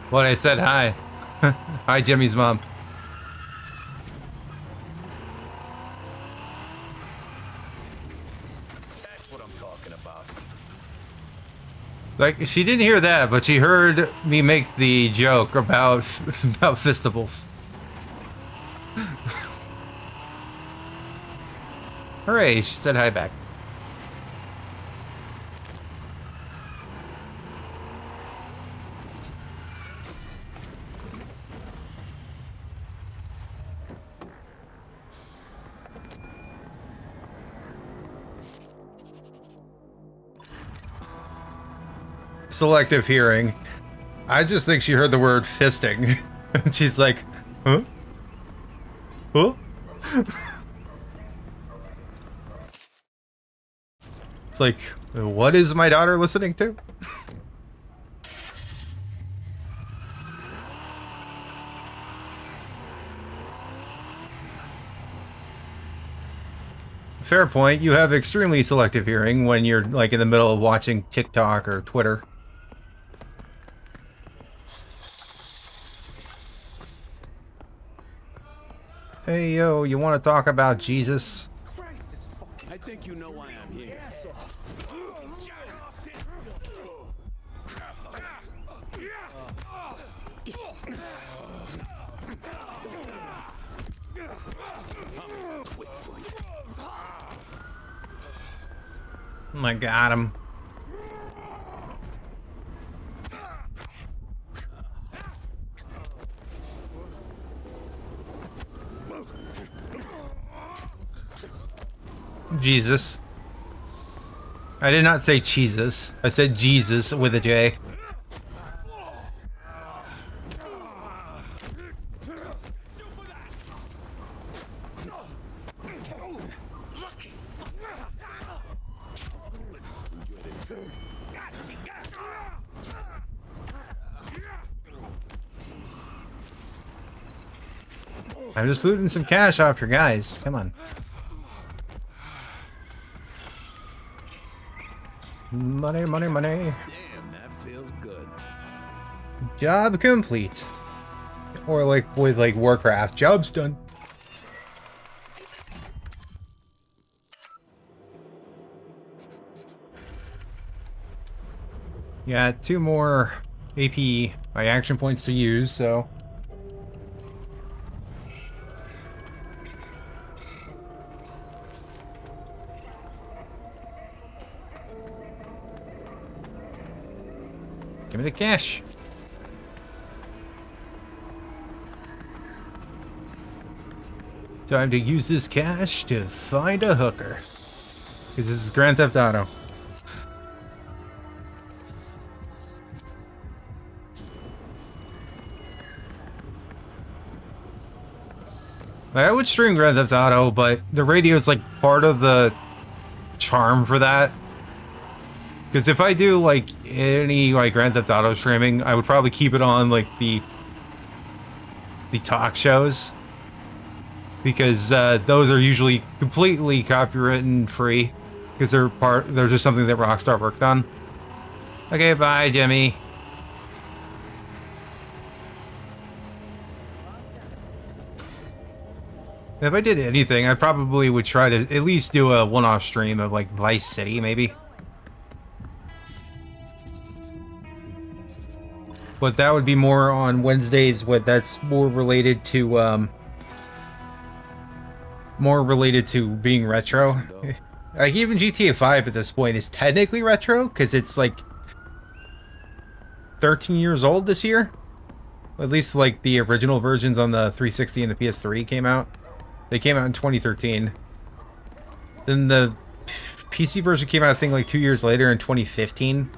[SPEAKER 1] What, I said hi. Hi, Jimmy's mom.
[SPEAKER 4] That's what I'm talking about.
[SPEAKER 1] Like, she didn't hear that, but she heard me make the joke about about fistables. Hooray, she said hi back. Selective hearing. I just think she heard the word fisting. She's like, huh? Huh? It's like, what is my daughter listening to? Fair point. You have extremely selective hearing when you're like in the middle of watching TikTok or Twitter. Hey, yo, you want to talk about Jesus?
[SPEAKER 2] I think you know why I'm here. Ass off.
[SPEAKER 1] I got him. Jesus. I did not say Jesus. I said Jesus with a J. I'm just looting some cash off your guys. Come on. Money, money, money.
[SPEAKER 2] Damn, that feels good.
[SPEAKER 1] Job complete. Or like with like Warcraft, job's done. Yeah, 2 more AP my action points to use, so give me the cash. Time to use this cash to find a hooker. Because this is Grand Theft Auto. Like, I would stream Grand Theft Auto, but the radio is like part of the charm for that. Because if I do like any like Grand Theft Auto streaming, I would probably keep it on like the talk shows, because those are usually completely copywritten free, because they're just something that Rockstar worked on. Okay, bye, Jimmy. If I did anything, I probably would try to at least do a one-off stream of like Vice City, maybe. But that would be more on Wednesdays. That's more related to being retro. Like even GTA 5 at this point is technically retro because it's like 13 years old this year. At least like the original versions on the 360 and the PS3 came out. They came out in 2013. Then the PC version came out, I think, like 2 years later in 2015.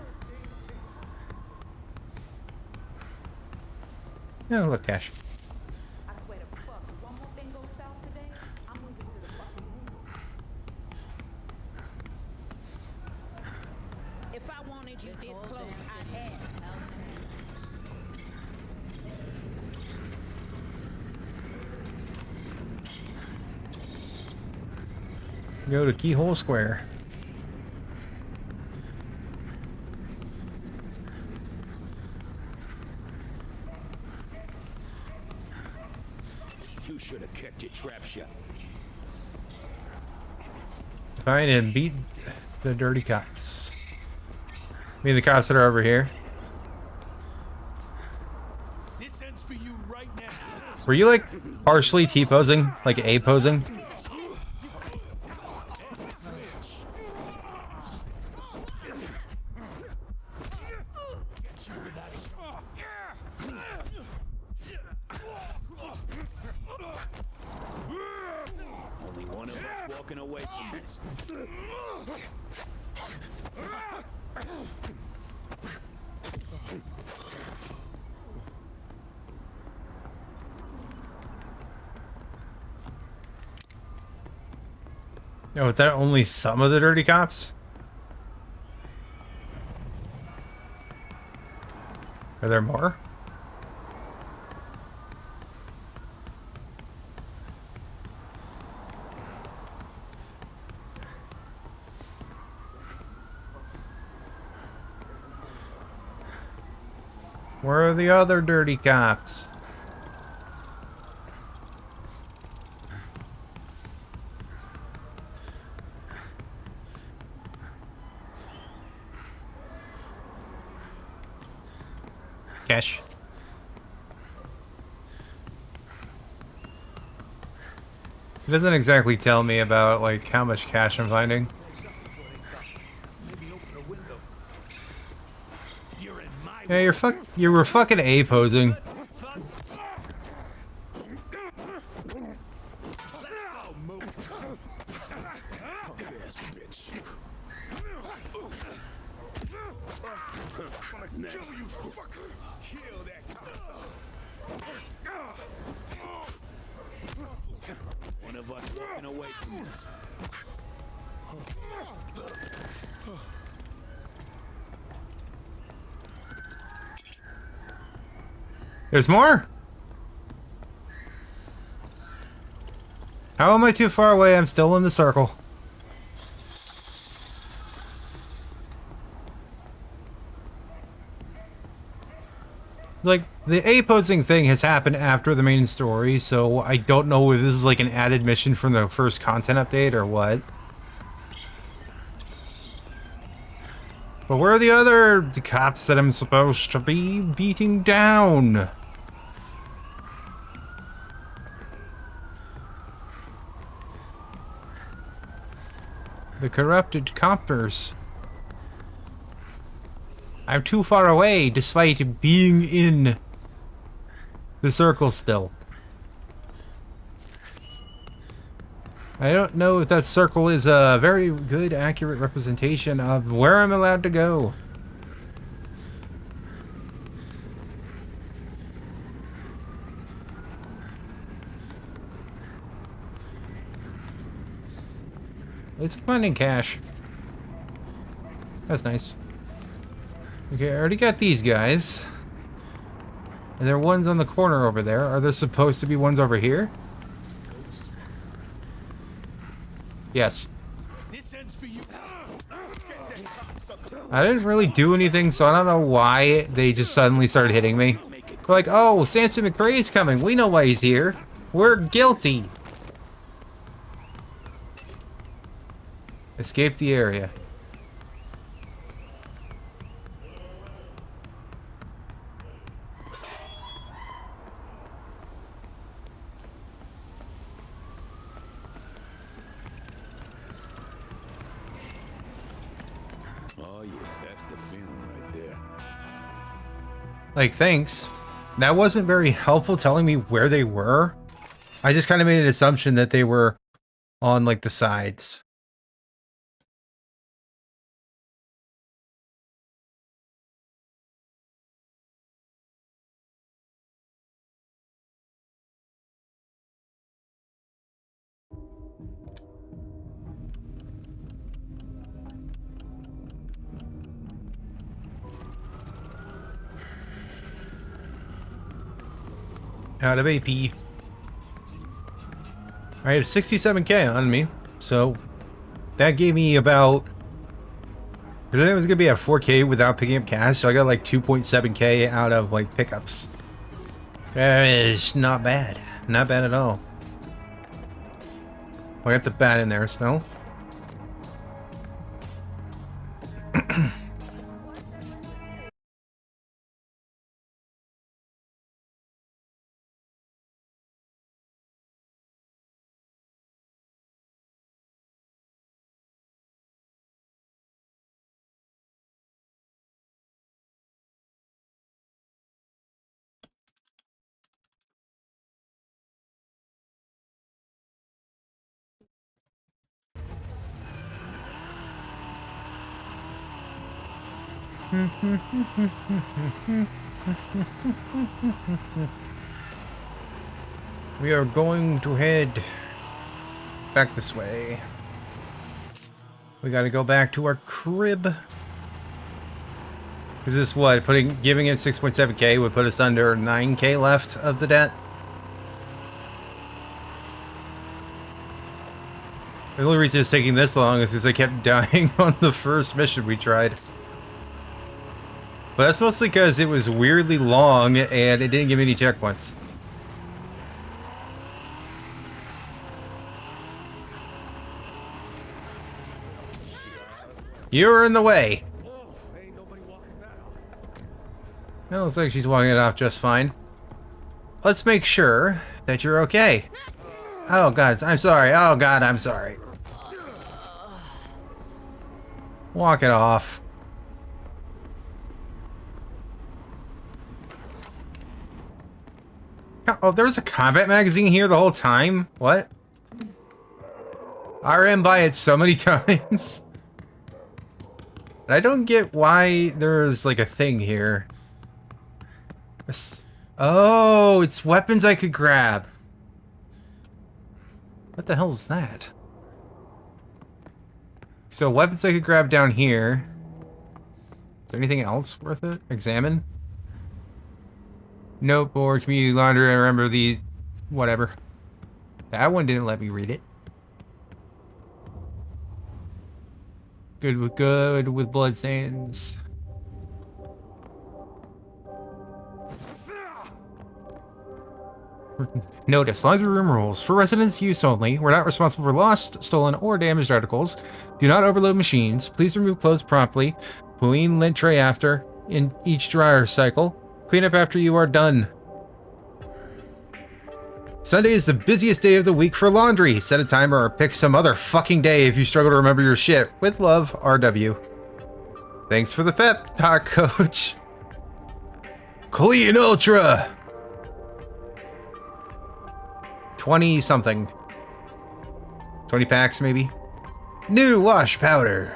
[SPEAKER 1] Oh, look, cash.
[SPEAKER 5] I swear to fuck, if one more thing goes south today, I'm moving to the fucking moon.
[SPEAKER 7] If I wanted you this close, I'd ask.
[SPEAKER 1] Go to Keyhole Square.
[SPEAKER 2] You should have kept your trap shut.
[SPEAKER 1] Fine, and beat The dirty cops. I mean the cops that are over here.
[SPEAKER 2] This ends for you right now.
[SPEAKER 1] Were you like partially T-posing? Like A-posing?
[SPEAKER 2] Only one of us walking away from this.
[SPEAKER 1] No, is that only some of the dirty cops? Are there more? Where are the other dirty cops? Cash. It doesn't exactly tell me about like how much cash I'm finding.
[SPEAKER 2] You're in my
[SPEAKER 1] Yeah, you were fucking A-posing.
[SPEAKER 2] Let's go, move. Punk ass bitch. Next. Kill you, fucker. Kill that cocksucker. One of us walking away from this.
[SPEAKER 1] There's more? How am I too far away? I'm still in the circle. Like, the A-posing thing has happened after the main story, so I don't know if this is like an added mission from the first content update or what. But where are the other cops that I'm supposed to be beating down? The corrupted coppers. I'm too far away, despite being in the circle still. I don't know if that circle is a very good, accurate representation of where I'm allowed to go. It's finding cash. That's nice. Okay, I already got these guys. And there are ones on the corner over there. Are there supposed to be ones over here? Yes.
[SPEAKER 2] This ends for you.
[SPEAKER 1] I didn't really do anything, so I don't know why they just suddenly started hitting me. They're like, oh, Samson McRae's coming. We know why he's here. We're guilty. Escape the area.
[SPEAKER 2] Oh yeah, that's the feeling right there.
[SPEAKER 1] Like, thanks. That wasn't very helpful telling me where they were. I just kind of made an assumption that they were on, like, the sides. Out of AP. I have 67k on me, so that gave me about... Because it was going to be at 4k without picking up cash, so I got like 2.7k out of like pickups. That is not bad. Not bad at all. I got the bat in there still. We are going to head back this way. We gotta go back to our crib. Is this what? Giving it 6.7k would put us under 9k left of the debt? The only reason it's taking this long is because I kept dying on the first mission we tried. But that's mostly because it was weirdly long and it didn't give me any checkpoints. You're in the way. Well, looks like she's walking it off just fine. Let's make sure that you're okay. Oh god, I'm sorry. Oh god, I'm sorry. Walk it off. Oh, there was a combat magazine here the whole time? What? I ran by it so many times. I don't get why there's like a thing here. Oh, it's weapons I could grab. What the hell is that? So weapons I could grab down here. Is there anything else worth it? Examine? Note board, community laundry, I remember the... whatever. That one didn't let me read it. Good with bloodstains. Notice, laundry room rules. For residents' use only. We're not responsible for lost, stolen, or damaged articles. Do not overload machines. Please remove clothes promptly. Clean lint tray after in each dryer cycle. Clean up after you are done. Sunday is the busiest day of the week for laundry. Set a timer or pick some other fucking day if you struggle to remember your shit. With love, RW. Thanks for the pep talk, coach. Clean Ultra! 20 something. 20 packs, maybe? New wash powder.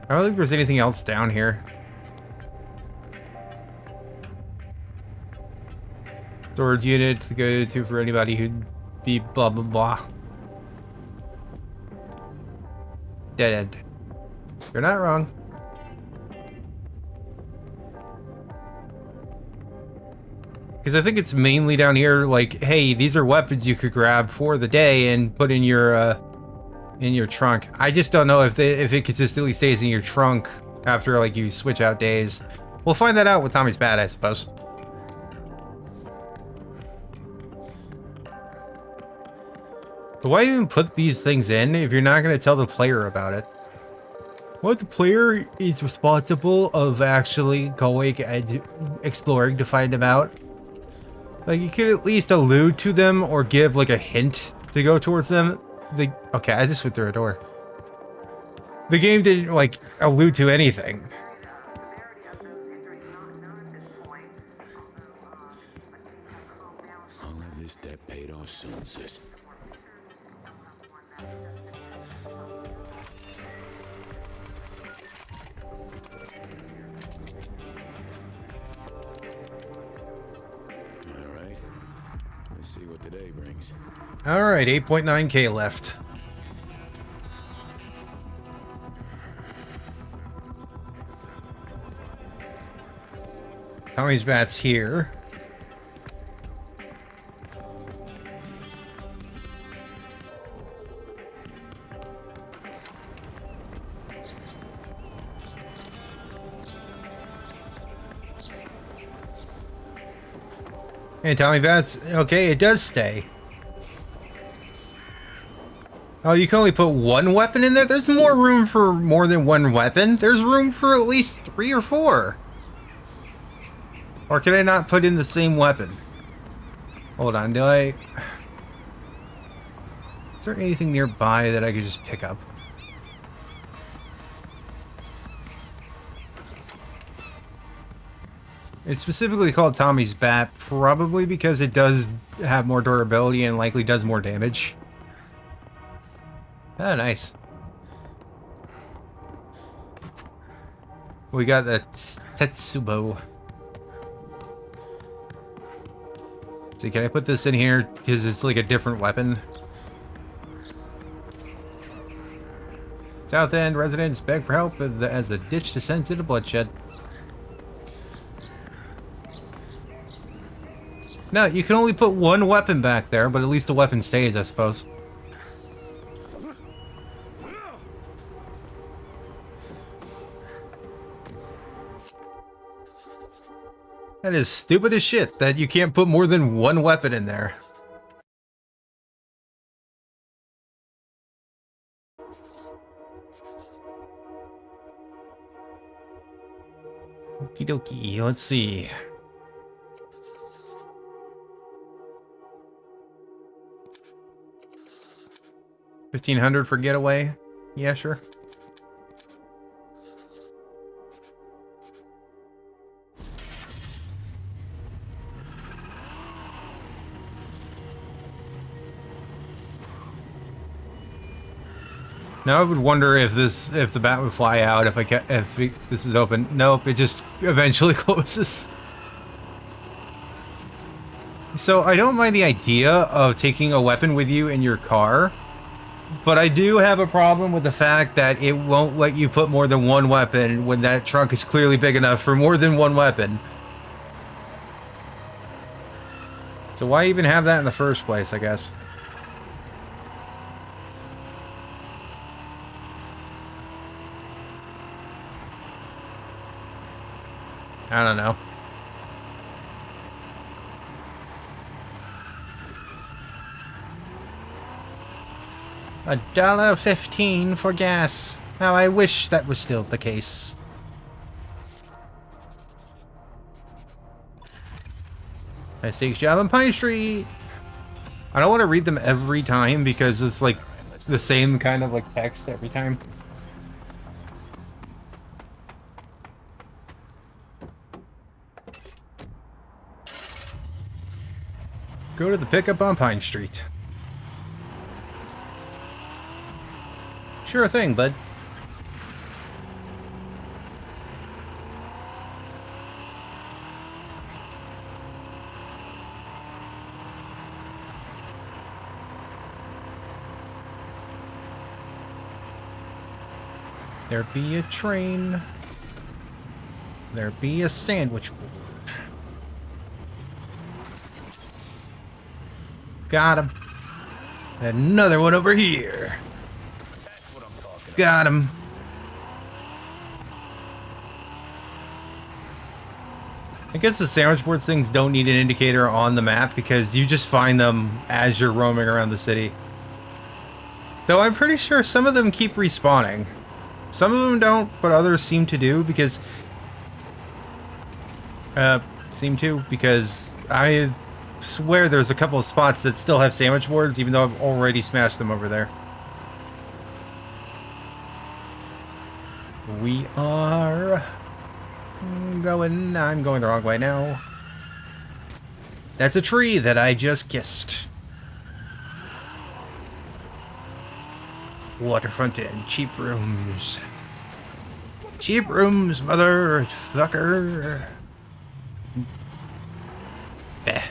[SPEAKER 1] I don't think there's anything else down here. Storage unit to go to for anybody who'd be blah blah blah. Dead end. You're not wrong. Because I think it's mainly down here, like, hey, these are weapons you could grab for the day and put in your trunk. I just don't know if it consistently stays in your trunk after, like, you switch out days. We'll find that out with Tommy's Bat, I suppose. But why even put these things in if you're not going to tell the player about it? What, the player is responsible of actually going and exploring to find them out? Like, you could at least allude to them or give, like, a hint to go towards them. Okay, I just went through a door. The game didn't, like, allude to anything.
[SPEAKER 4] I'll have this debt paid off soon, sis. All right. Let's see what today brings.
[SPEAKER 1] All right, 8.9k left. Tommy's Bat's here. Hey, Tommy Bats. Okay, it does stay. Oh, you can only put one weapon in there? There's more room for more than one weapon. There's room for at least 3 or 4. Or can I not put in the same weapon? Hold on, do I... Is there anything nearby that I could just pick up? It's specifically called Tommy's Bat, probably because it does have more durability and likely does more damage. Oh, nice. We got the Tetsubo. See, can I put this in here? Because it's like a different weapon. South End residents beg for help as the ditch descends into bloodshed. No, you can only put one weapon back there, but at least the weapon stays, I suppose. That is stupid as shit that you can't put more than one weapon in there. Okie dokie, let's see. 1500 for getaway? Yeah, sure. Now I would wonder if the bat would fly out if this is open. Nope, it just eventually closes. So I don't mind the idea of taking a weapon with you in your car, but I do have a problem with the fact that it won't let you put more than one weapon when that trunk is clearly big enough for more than one weapon. So why even have that in the first place, I guess? I don't know. $1.15 for gas. How I wish that was still the case. Nice six job on Pine Street. I don't want to read them every time because it's like the same kind of like text every time. Go to the pickup on Pine Street. Sure thing, bud. There be a train. There be a sandwich board. Got him. Another one over here.
[SPEAKER 4] That's what I'm talking about.
[SPEAKER 1] Got him. I guess the sandwich board things don't need an indicator on the map because you just find them as you're roaming around the city. Though I'm pretty sure some of them keep respawning. Some of them don't, but others seem to do because... I swear there's a couple of spots that still have sandwich boards, even though I've already smashed them over there. We are... I'm going the wrong way now. That's a tree that I just kissed. Waterfront Inn, cheap rooms. Cheap rooms, motherfucker. Eh.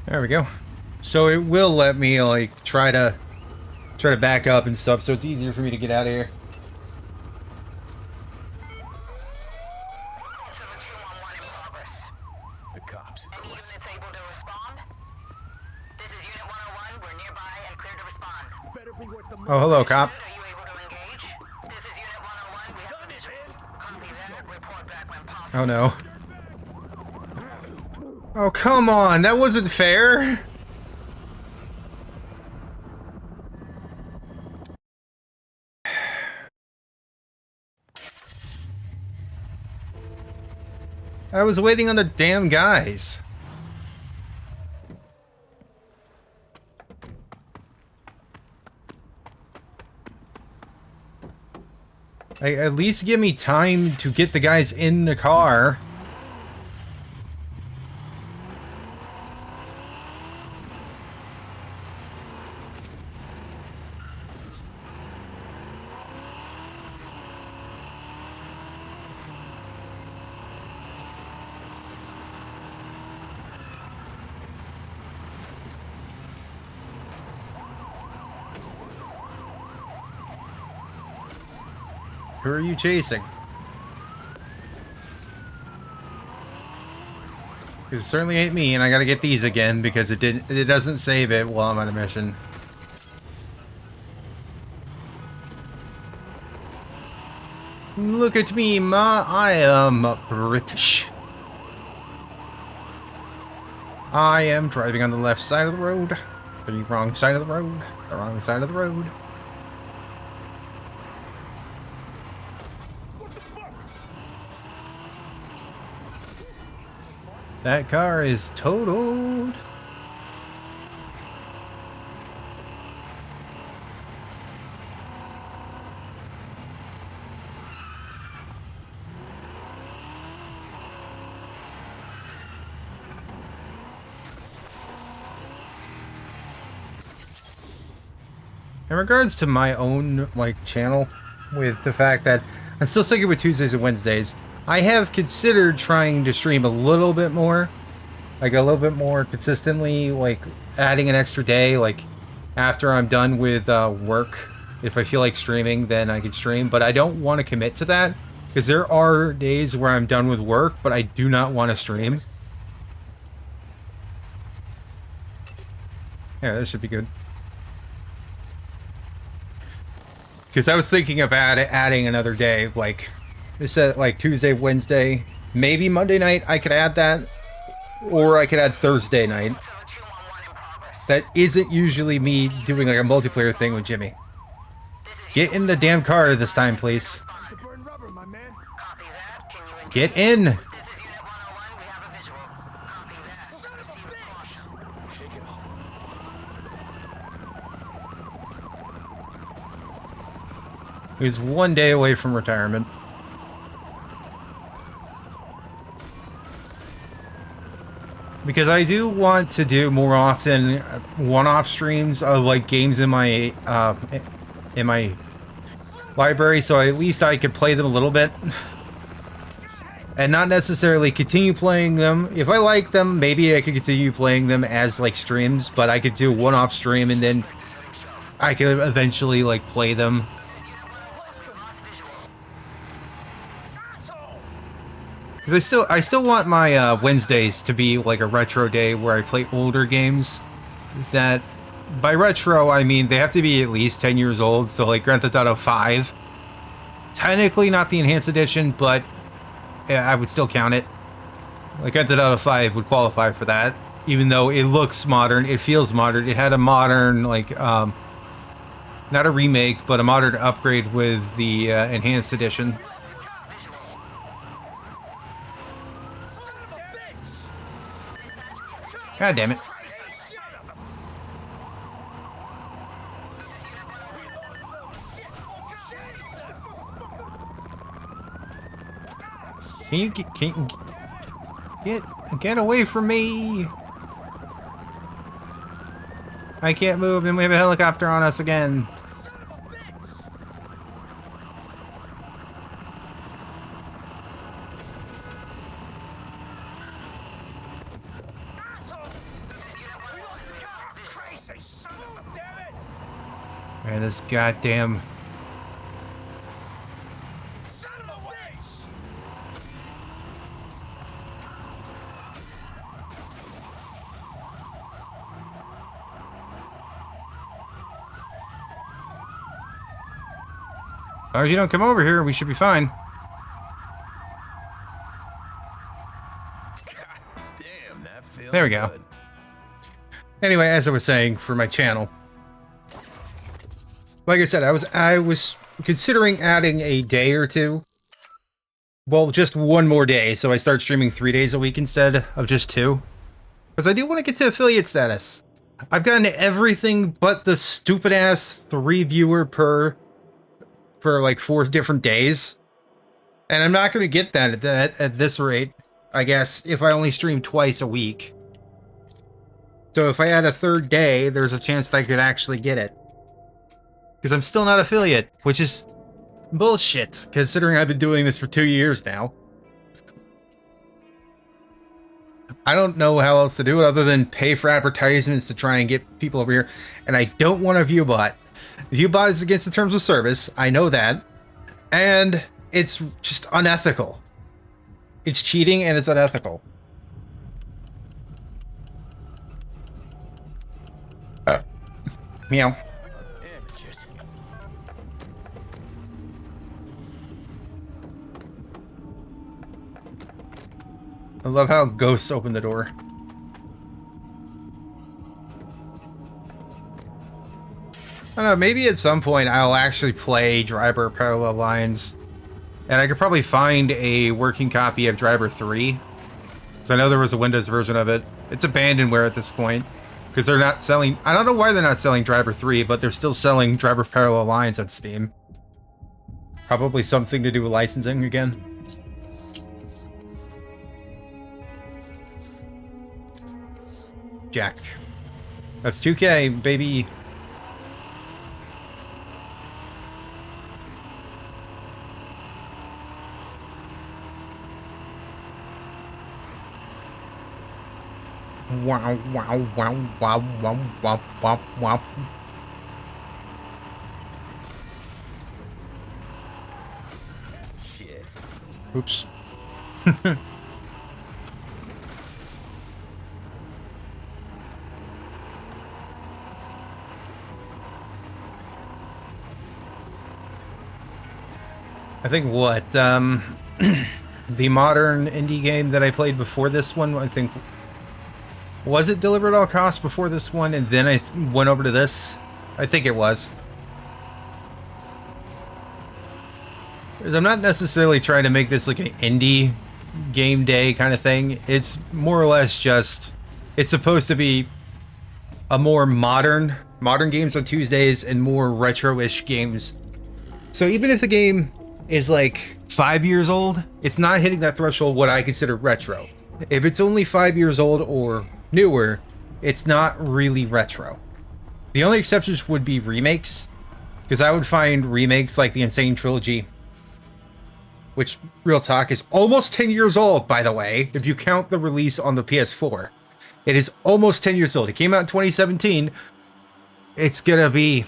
[SPEAKER 1] There we go. So it will let me like try to back up and stuff, so it's easier for me to get out of here.
[SPEAKER 6] To the 211 in progress.
[SPEAKER 4] The cops, of
[SPEAKER 6] Any
[SPEAKER 4] course.
[SPEAKER 6] units able to respond? This is Unit 101. We're nearby and clear to respond.
[SPEAKER 1] Oh, hello, cop.
[SPEAKER 6] Are you able to engage? This is Unit 101. We have a visual. Copy that. Report back when possible.
[SPEAKER 1] Oh no. Oh, come on. That wasn't fair. I was waiting on the damn guys. At least give me time to get the guys in the car. Who are you chasing? It certainly ain't me, and I gotta get these again because it doesn't save it while I'm on a mission. Look at me, ma. I am British. I am driving on the left side of the road. The wrong side of the road. The wrong side of the road. That car is totaled. In regards to my own, like, channel, with the fact that I'm still sticking with Tuesdays and Wednesdays, I have considered trying to stream a little bit more, like a little bit more consistently, like adding an extra day, like after I'm done with work. If I feel like streaming, then I can stream, but I don't want to commit to that because there are days where I'm done with work, but I do not want to stream. Yeah, this should be good. Because I was thinking of adding another day, like, this said, like, Tuesday, Wednesday, maybe Monday night I could add that, or I could add Thursday night. That isn't usually me doing, like, a multiplayer thing with Jimmy. Get in the damn car this time, please.
[SPEAKER 4] Burn rubber, my man.
[SPEAKER 6] Copy that. Can you
[SPEAKER 1] Get in!
[SPEAKER 6] This is Unit 101. We have a visual. Copy that. Proceed with caution.
[SPEAKER 4] Shake it off.
[SPEAKER 1] He was one day away from retirement. Because I do want to do more often one-off streams of like games in my library, so at least I could play them a little bit. And not necessarily continue playing them. If I like them, maybe I could continue playing them as like streams, but I could do one-off stream and then I could eventually like play them. Because I still want my Wednesdays to be like a retro day where I play older games. That, by retro, I mean they have to be at least 10 years old. So like Grand Theft Auto 5, technically not the enhanced edition, but I would still count it. Like Grand Theft Auto 5 would qualify for that, even though it looks modern, it feels modern. It had a modern like not a remake, but a modern upgrade with the enhanced edition. God damn it. Can you get away from me? I can't move and we have a helicopter on us again. Man, this goddamn... As long as you don't come over here, we should be fine.
[SPEAKER 4] God damn, that feels
[SPEAKER 1] There we go.
[SPEAKER 4] good.
[SPEAKER 1] Anyway, as I was saying, for my channel, like I said, I was considering adding a day or two. Well, just one more day, so I start streaming 3 days a week instead of just 2. Because I do want to get to affiliate status. I've gotten everything but the stupid-ass 3 viewer per for like 4 different days. And I'm not going to get that at this rate, I guess, if I only stream twice a week. So if I add a 3rd day, there's a chance that I could actually get it. Because I'm still not affiliate, which is bullshit, considering I've been doing this for 2 years now. I don't know how else to do it other than pay for advertisements to try and get people over here. And I don't want a ViewBot. ViewBot is against the terms of service. I know that. And it's just unethical. It's cheating and it's unethical. Meow.
[SPEAKER 4] Amateurs.
[SPEAKER 1] I love how ghosts open the door. I don't know, maybe at some point I'll actually play Driver Parallel Lines. And I could probably find a working copy of Driver 3. So I know there was a Windows version of it. It's abandonware at this point. Because they're not selling... I don't know why they're not selling Driver 3, but they're still selling Driver Parallel Lines on Steam. Probably something to do with licensing again. Jack. That's 2K, baby. Wow, wow, wow, wow, wow, wow, wow, wow.
[SPEAKER 4] Shit.
[SPEAKER 1] Oops. I think what, the modern indie game that I played before this one, I think, was it Deliver at All Costs before this one, and then I went over to this? I think it was. Because I'm not necessarily trying to make this like an indie game day kind of thing. It's more or less just, it's supposed to be a more modern games on Tuesdays and more retro-ish games. So even if the game is like 5 years old, it's not hitting that threshold what I consider retro. If it's only 5 years old or newer, it's not really retro. The only exceptions would be remakes, because I would find remakes like the Insane Trilogy, which, real talk, is almost 10 years old, by the way, if you count the release on the PS4. It is almost 10 years old. It came out in 2017. It's gonna be,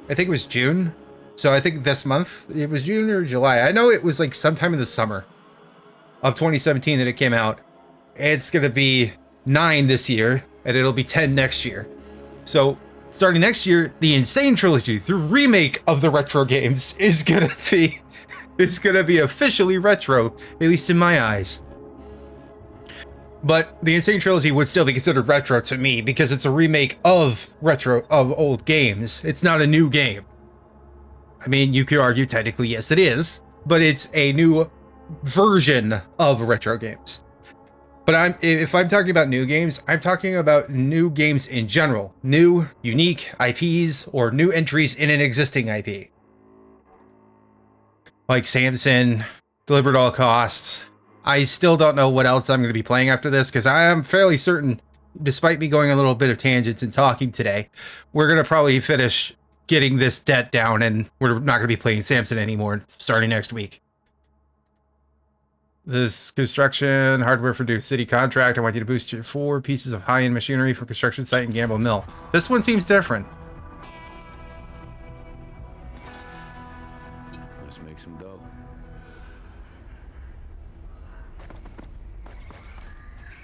[SPEAKER 1] I think it was June. So I think this month, it was June or July. I know it was like sometime in the summer of 2017 that it came out. It's going to be 9 this year, and it'll be 10 next year. So starting next year, the Insane Trilogy, the remake of the retro games, is going to be officially retro, at least in my eyes. But the Insane Trilogy would still be considered retro to me because it's a remake of old games. It's not a new game. I mean, you could argue technically, yes, it is, but it's a new version of retro games. But if I'm talking about new games, I'm talking about new games in general. New, unique IPs, or new entries in an existing IP. Like Samson, Deliver at All Costs. I still don't know what else I'm going to be playing after this, because I am fairly certain, despite me going a little bit of tangents and talking today, we're going to probably finish getting this debt down, and we're not going to be playing Samson anymore starting next week. This construction hardware for new city contract. I want you to boost 4 pieces of high-end machinery for construction site in Gamble Mill. This one seems different.
[SPEAKER 4] Let's make some dough.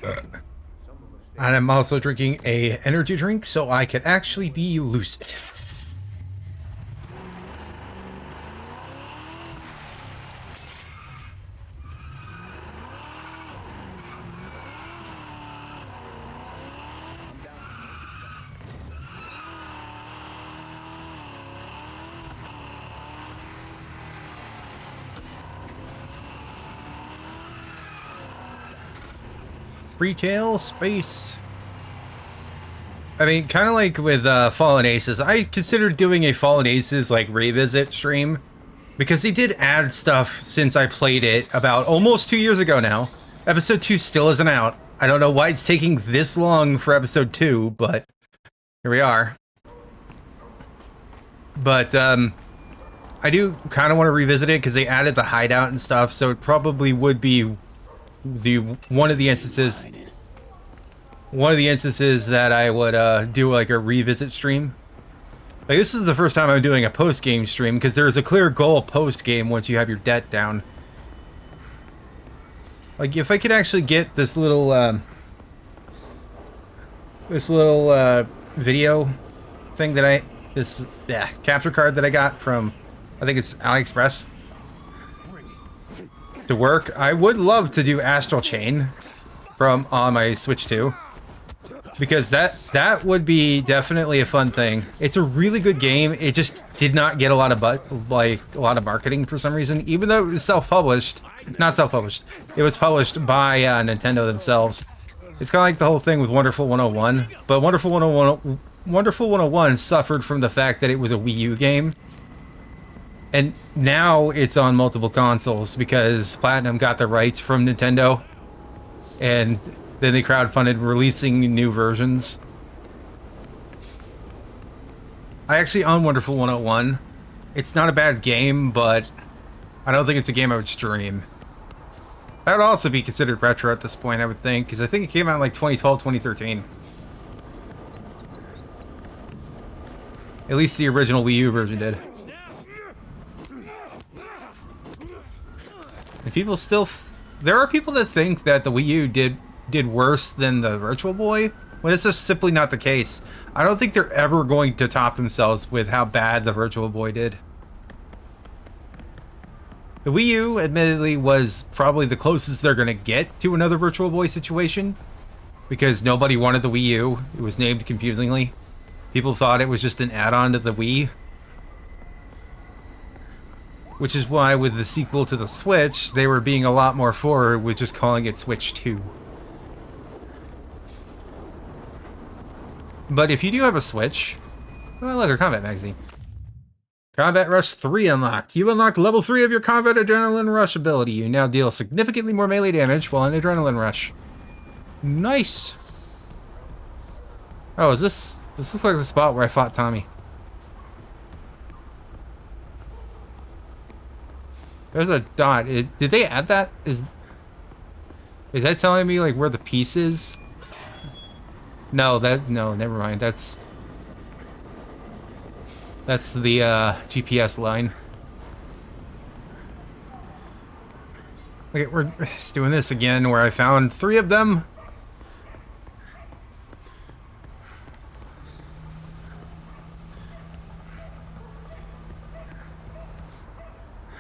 [SPEAKER 1] And I'm also drinking a energy drink so I can actually be lucid. Retail space. I mean, kind of like with Fallen Aces, I considered doing a Fallen Aces like revisit stream because they did add stuff since I played it about almost 2 years ago now. Episode 2 still isn't out. I don't know why it's taking this long for episode 2, but here we are. But I do kind of want to revisit it because they added the hideout and stuff, so it probably would be one of the instances that I would do like a revisit stream. Like, this is the first time I'm doing a post-game stream because there's a clear goal post-game once you have your debt down. Like, if I could actually get this little video thing that capture card that I got from, I think it's AliExpress, to work, I would love to do Astral Chain on my Switch 2. Because that would be definitely a fun thing. It's a really good game. It just did not get a lot of marketing for some reason, even though it was self-published. Not self-published. It was published by Nintendo themselves. It's kind of like the whole thing with Wonderful 101, but Wonderful 101 suffered from the fact that it was a Wii U game. And now it's on multiple consoles because Platinum got the rights from Nintendo. And then they crowdfunded releasing new versions. I actually own Wonderful 101. It's not a bad game, but I don't think it's a game I would stream. That would also be considered retro at this point, I would think, because I think it came out in like 2012, 2013. At least the original Wii U version did. And people still... there are people that think that the Wii U did worse than the Virtual Boy. Well, that's just simply not the case. I don't think they're ever going to top themselves with how bad the Virtual Boy did. The Wii U, admittedly, was probably the closest they're going to get to another Virtual Boy situation, because nobody wanted the Wii U. It was named confusingly. People thought it was just an add-on to the Wii. Which is why with the sequel to the Switch, they were being a lot more forward with just calling it Switch 2. But if you do have a Switch... oh, look, a Combat Magazine. Combat Rush 3 unlocked. You unlocked level 3 of your Combat Adrenaline Rush ability. You now deal significantly more melee damage while in Adrenaline Rush. Nice. Oh, is this... this looks like the spot where I fought Tommy. There's a dot. Did they add that? Is that telling me like where the piece is? No, no, never mind. That's the GPS line. Okay, we're just doing this again where I found 3 of them.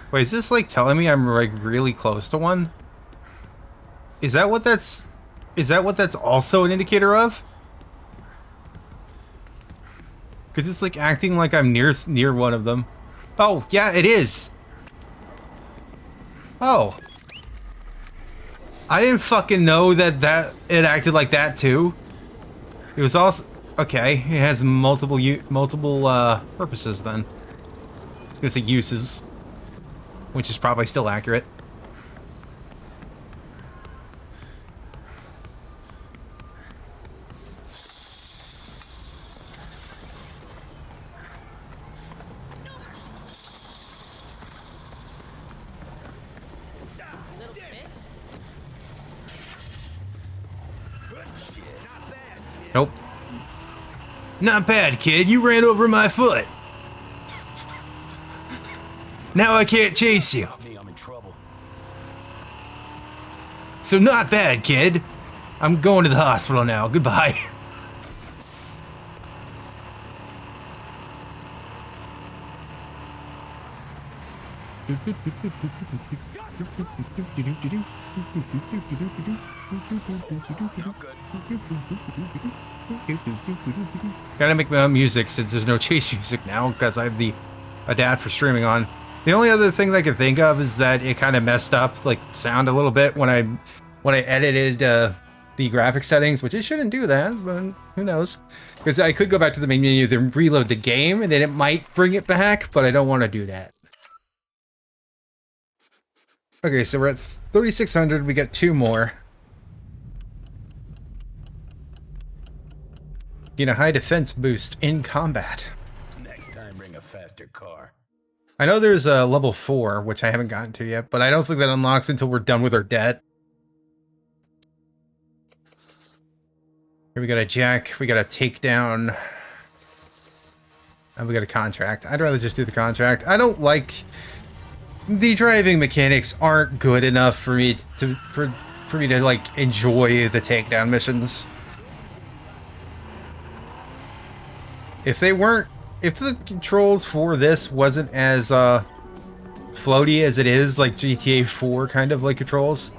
[SPEAKER 1] Wait, is this like telling me I'm like really close to one? Is that what that's also an indicator of? Because it's like acting like I'm near one of them. Oh, yeah, it is. Oh. I didn't fucking know that it acted like that too. It was also okay. It has multiple purposes then. I was gonna say uses, which is probably still accurate. Nope. Not bad, kid. You ran over my foot. Now I can't chase you.
[SPEAKER 4] I'm in trouble.
[SPEAKER 1] So not bad, kid. I'm going to the hospital now. Goodbye. Gotta make my own music since there's no chase music now because I have the adapt for streaming on. The only other thing that I can think of is that it kind of messed up like sound a little bit when I edited the graphic settings, which it shouldn't do that, but who knows? Because I could go back to the main menu, then reload the game, and then it might bring it back, but I don't want to do that. Okay, so we're at 3,600. We got 2 more. Get a high defense boost in combat.
[SPEAKER 4] Next time, bring a faster car.
[SPEAKER 1] I know there's a level 4, which I haven't gotten to yet, but I don't think that unlocks until we're done with our debt. Here we got a jack, we got a takedown, and we got a contract. I'd rather just do the contract. I don't like... The driving mechanics aren't good enough for me for me to like enjoy the takedown missions. If they weren't, if the controls for this wasn't as floaty as it is, like GTA 4 kind of like controls,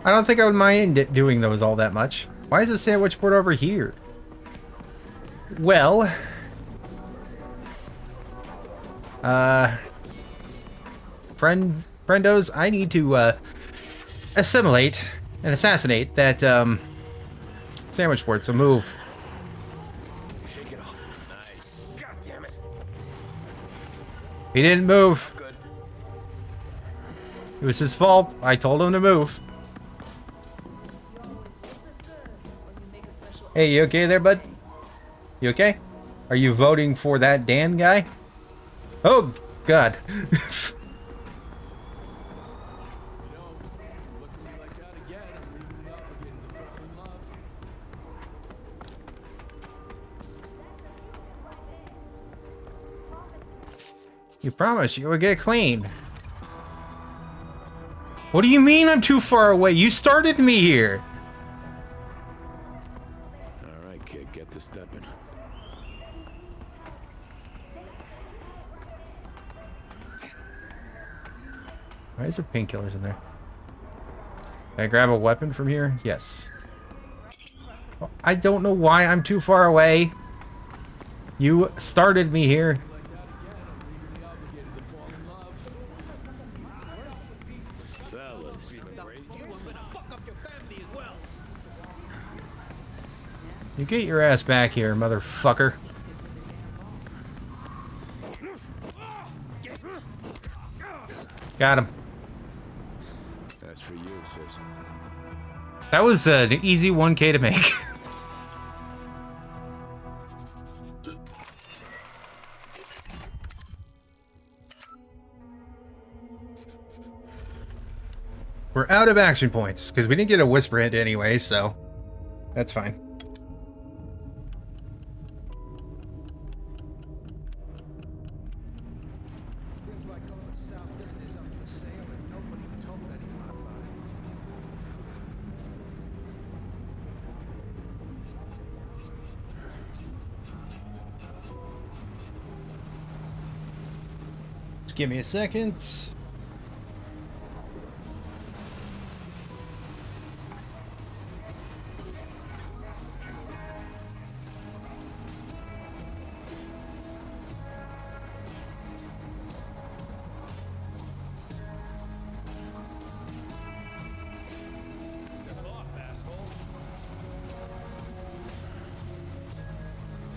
[SPEAKER 1] I don't think I would mind doing those all that much. Why is the sandwich board over here? Well, friendos, I need to assimilate and assassinate that sandwich board, so move.
[SPEAKER 4] Shake it off. Nice. God damn it.
[SPEAKER 1] He didn't move.
[SPEAKER 4] Good.
[SPEAKER 1] It was his fault. I told him to move. Hey, you okay there, bud? You okay? Are you voting for that Dan guy? Oh, God. You promised you would get clean. What do you mean I'm too far away? You started me here.
[SPEAKER 4] All right, kid, get to stepping.
[SPEAKER 1] Why is there painkillers in there? Can I grab a weapon from here? Yes. I don't know why I'm too far away. You started me here. You get your ass back here, motherfucker. Got him.
[SPEAKER 4] That's for you, sis.
[SPEAKER 1] That was an easy 1K to make. We're out of action points, because we didn't get a whisper hint anyway, so that's fine. Just give me a second.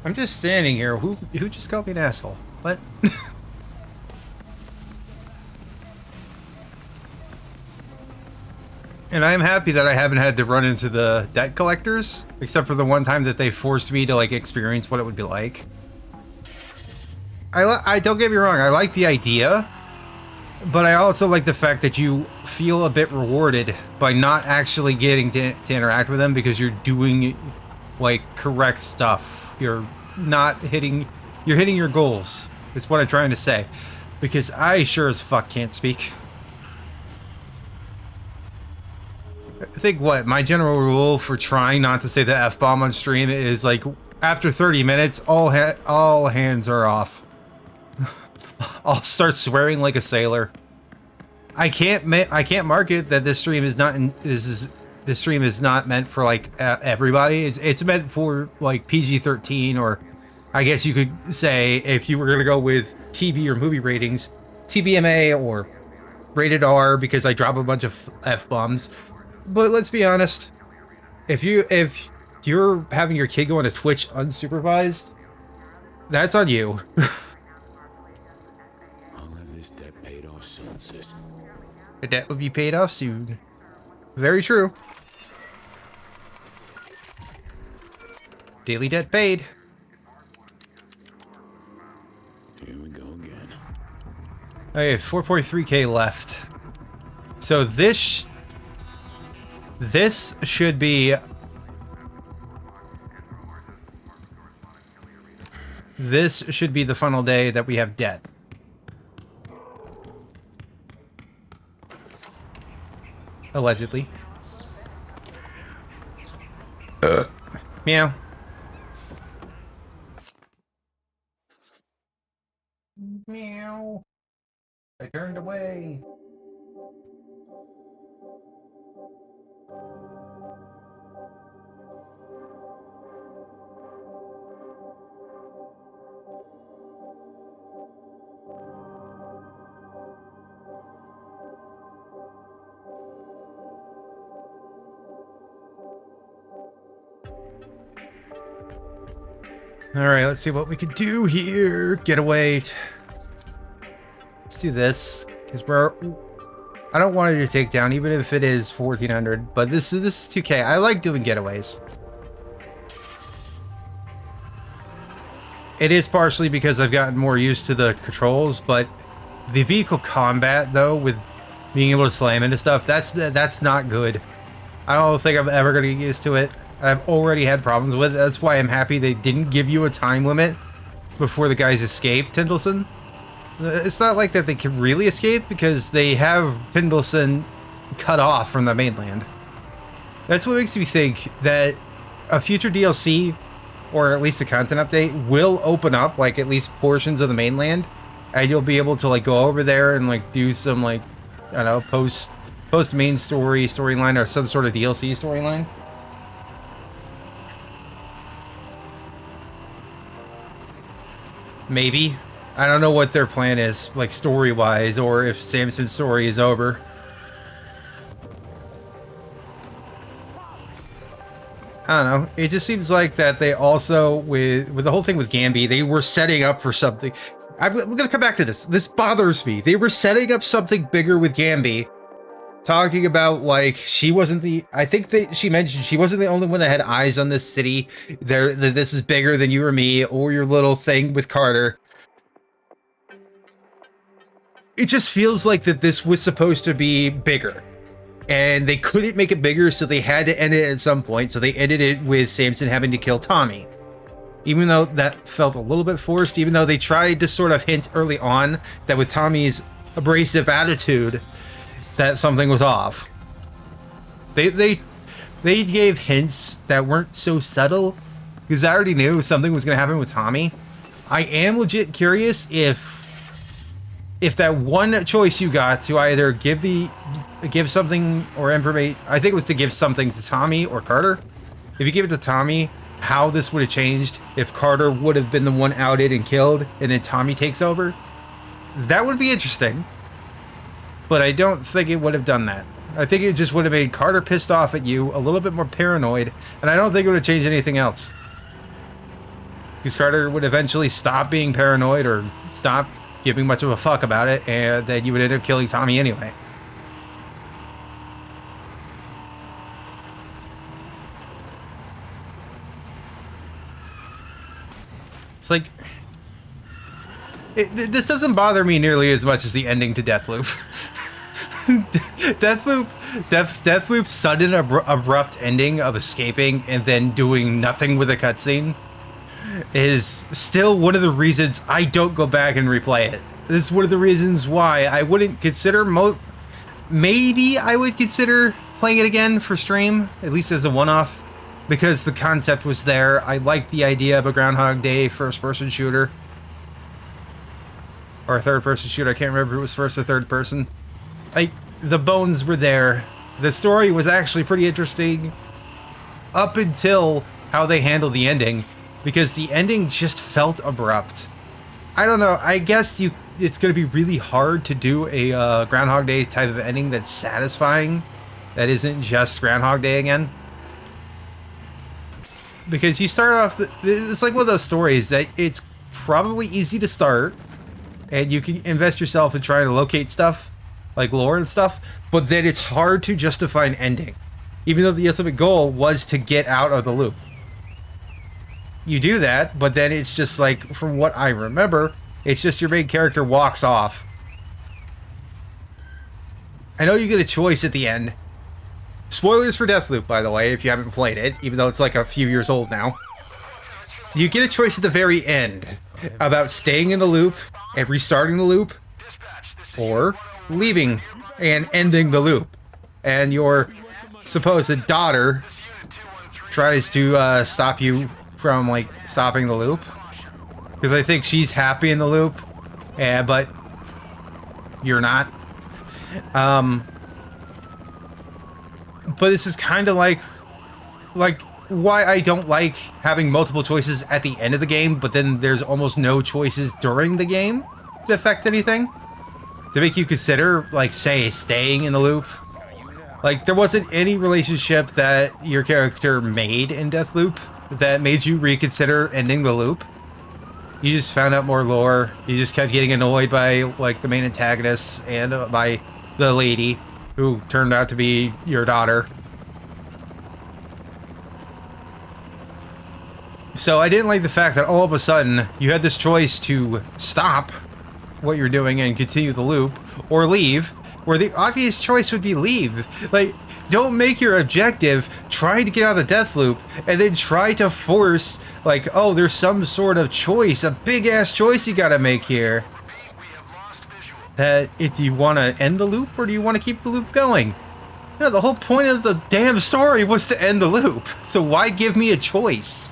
[SPEAKER 1] I'm just standing here. Who just called me an asshole? What? And I'm happy that I haven't had to run into the debt collectors, except for the one time that they forced me to like experience what it would be like. I don't get me wrong, I like the idea, but I also like the fact that you feel a bit rewarded by not actually getting to interact with them because you're doing like correct stuff. You're hitting your goals. Is what I'm trying to say. Because I sure as fuck can't speak. I think what my general rule for trying not to say the F-bomb on stream is like after 30 minutes all hands are off. I'll start swearing like a sailor. I can't market that this stream is not this stream is not meant for like everybody. It's meant for like PG-13, or I guess you could say if you were gonna go with TV or movie ratings, TVMA or rated R, because I drop a bunch of F-bombs. But let's be honest, if you're having your kid go on a Twitch unsupervised, that's on you.
[SPEAKER 2] I'll have this debt paid off soon, sis.
[SPEAKER 1] The debt would be paid off soon. Very true. Daily debt paid.
[SPEAKER 2] Here we go again.
[SPEAKER 1] I have 4.3k left. So this should be the final day that we have debt. Allegedly. Meow. Meow. I turned away. All right, let's see what we can do here. Getaway. Let's do this because I don't want it to take down, even if it is 1400. But this is 2K. I like doing getaways. It is partially because I've gotten more used to the controls, but the vehicle combat though, with being able to slam into stuff, that's not good. I don't think I'm ever gonna get used to it. I've already had problems with it. That's why I'm happy they didn't give you a time limit before the guys escape Tindleson. It's not like that they can really escape because they have Tindleson cut off from the mainland. That's what makes me think that a future DLC, or at least a content update, will open up like at least portions of the mainland, and you'll be able to like go over there and like do some like, I don't know, post main storyline or some sort of DLC storyline. Maybe. I don't know what their plan is, like story-wise, or if Samson's story is over. I don't know. It just seems like that they also, with the whole thing with Gambi, they were setting up for something. I'm going to come back to this. This bothers me. They were setting up something bigger with Gambi. Talking about, like, she wasn't the... I think that she mentioned she wasn't the only one that had eyes on this city. This is bigger than you or me, or your little thing with Carter. It just feels like that this was supposed to be bigger. And they couldn't make it bigger, so they had to end it at some point. So they ended it with Samson having to kill Tommy. Even though that felt a little bit forced, even though they tried to sort of hint early on that with Tommy's abrasive attitude, that something was off. They gave hints that weren't so subtle, because I already knew something was going to happen with Tommy. I am legit curious if that one choice you got to either give something or information, I think it was to give something to Tommy or Carter. If you give it to Tommy, how this would have changed if Carter would have been the one outed and killed, and then Tommy takes over. That would be interesting. But I don't think it would have done that. I think it just would have made Carter pissed off at you, a little bit more paranoid, and I don't think it would have changed anything else. Because Carter would eventually stop being paranoid or stop giving much of a fuck about it, and then you would end up killing Tommy anyway. It's like... this doesn't bother me nearly as much as the ending to Deathloop. Deathloop's sudden abrupt ending of escaping and then doing nothing with a cutscene is still one of the reasons I don't go back and replay it. This is one of the reasons why I wouldn't consider maybe I would consider playing it again for stream, at least as a one-off, because the concept was there. I liked the idea of a Groundhog Day first-person shooter. Or a third-person shooter. I can't remember if it was first or third person. The bones were there. The story was actually pretty interesting up until how they handled the ending, because the ending just felt abrupt. I don't know. I guess it's going to be really hard to do a Groundhog Day type of ending that's satisfying, that isn't just Groundhog Day again. Because you start off, it's like one of those stories that it's probably easy to start, and you can invest yourself in trying to locate stuff, like lore and stuff, but then it's hard to justify an ending. Even though the ultimate goal was to get out of the loop. You do that, but then it's just like, from what I remember, it's just your main character walks off. I know you get a choice at the end. Spoilers for Deathloop, by the way, if you haven't played it, even though it's like a few years old now. You get a choice at the very end about staying in the loop and restarting the loop, or leaving and ending the loop. And your supposed daughter tries to stop you from, like, stopping the loop. Because I think she's happy in the loop, but you're not. But this is kind of like why I don't like having multiple choices at the end of the game, but then there's almost no choices during the game to affect anything. To make you consider, like, say, staying in the loop. Like, there wasn't any relationship that your character made in Deathloop that made you reconsider ending the loop. You just found out more lore. You just kept getting annoyed by, like, the main antagonists and by the lady who turned out to be your daughter. So I didn't like the fact that all of a sudden you had this choice to stop what you're doing and continue the loop, or leave, where the obvious choice would be leave. Like, don't make your objective try to get out of the death loop and then try to force, like, oh, there's some sort of choice, a big-ass choice you gotta make here. That, do you want to end the loop or do you want to keep the loop going? No, the whole point of the damn story was to end the loop. So why give me a choice?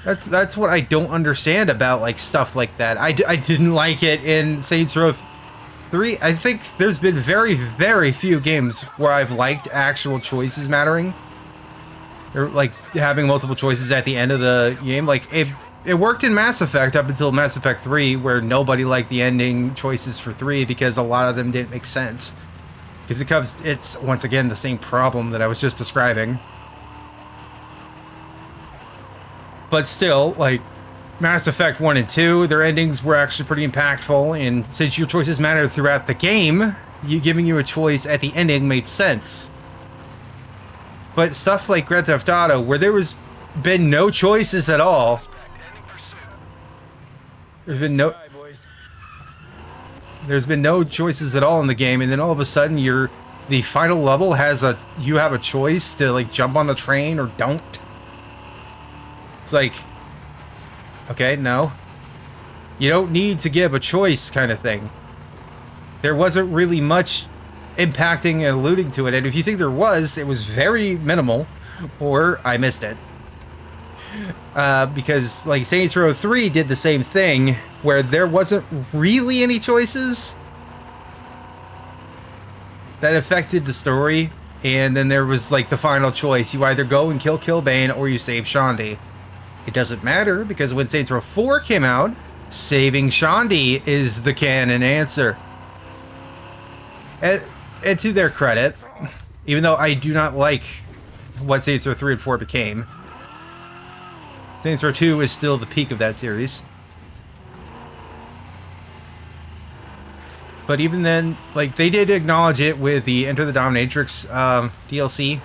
[SPEAKER 1] That's what I don't understand about, like, stuff like that. I didn't like it in Saints Row 3. I think there's been very, very few games where I've liked actual choices mattering. Or, like, having multiple choices at the end of the game. Like, it worked in Mass Effect up until Mass Effect 3, where nobody liked the ending choices for 3 because a lot of them didn't make sense. Because it's, once again, the same problem that I was just describing. But still, like, Mass Effect 1 and 2, their endings were actually pretty impactful, and since your choices mattered throughout the game, giving you a choice at the ending made sense. But stuff like Grand Theft Auto, where been no choices at all, there's been no choices at all in the game, and then all of a sudden the final level you have a choice to, like, jump on the train or don't. It's like, okay, no. You don't need to give a choice kind of thing. There wasn't really much impacting and alluding to it, and if you think there was, it was very minimal, or I missed it. Because, like, Saints Row 3 did the same thing, where there wasn't really any choices that affected the story, and then there was, like, the final choice. You either go and kill Killbane, or you save Shaundi. It doesn't matter, because when Saints Row 4 came out, saving Shaundi is the canon answer. And to their credit, even though I do not like what Saints Row 3 and 4 became, Saints Row 2 is still the peak of that series. But even then, like, they did acknowledge it with the Enter the Dominatrix DLC,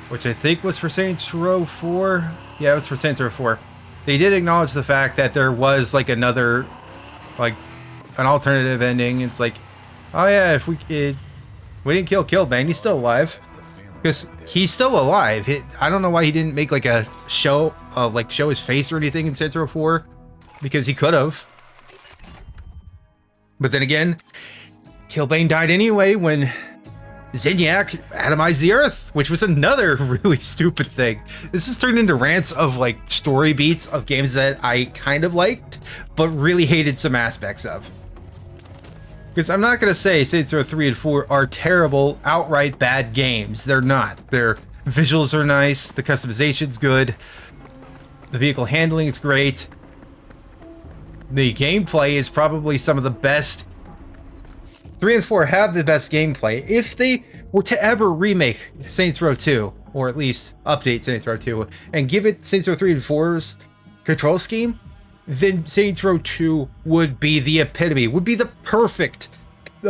[SPEAKER 1] which I think was for Saints Row 4. Yeah, it was for Saints Row 4. They did acknowledge the fact that there was, like, another, like, an alternative ending. It's like, oh yeah, if we didn't kill Killbane, he's still alive. Because he's still alive. I don't know why he didn't make, like, a show of, like, show his face or anything in Saints Row 4. Because he could have. But then again, Killbane died anyway when Zinyak atomized the Earth, which was another really stupid thing. This has turned into rants of, like, story beats of games that I kind of liked, but really hated some aspects of. Because I'm not going to say Saints Row 3 and 4 are terrible, outright bad games. They're not. Their visuals are nice, the customization's good, the vehicle handling is great. The gameplay is probably some of the best. 3 and 4 have the best gameplay. If they were to ever remake Saints Row 2, or at least update Saints Row 2, and give it Saints Row 3 and 4's control scheme, then Saints Row 2 would be the epitome, would be the perfect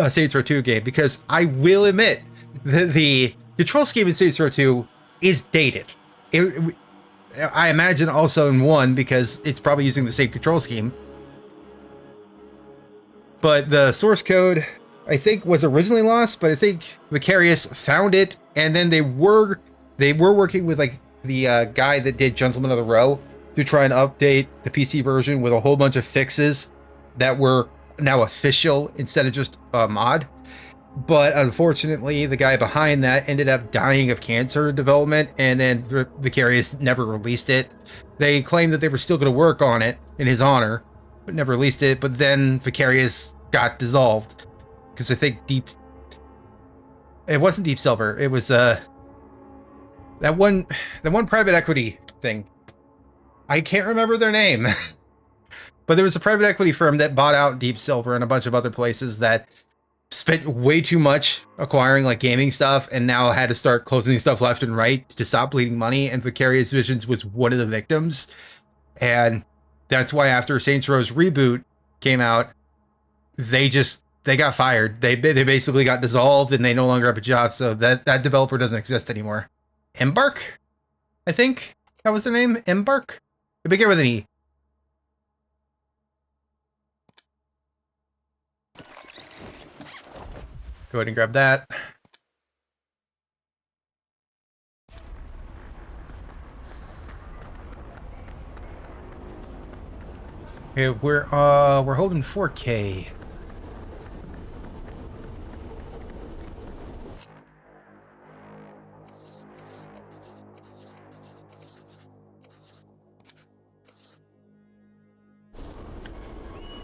[SPEAKER 1] Saints Row 2 game, because I will admit that the control scheme in Saints Row 2 is dated. I imagine also in 1 because it's probably using the same control scheme. But the source code, I think, was originally lost, but I think Vicarious found it, and then they were working with like the guy that did Gentlemen of the Row to try and update the PC version with a whole bunch of fixes that were now official instead of just a mod. But unfortunately, the guy behind that ended up dying of cancer in development, and then Vicarious never released it. They claimed that they were still going to work on it in his honor, but never released it. But then Vicarious got dissolved because I think it wasn't Deep Silver. It was that one private equity thing. I can't remember their name, but there was a private equity firm that bought out Deep Silver and a bunch of other places that spent way too much acquiring like gaming stuff, and now had to start closing stuff left and right to stop bleeding money. And Vicarious Visions was one of the victims, and that's why after Saints Row's reboot came out, they got fired. They basically got dissolved, and they no longer have a job. So that developer doesn't exist anymore. Embark, I think that was their name. Embark. It began with an E. Go ahead and grab that. Okay, we're holding 4K.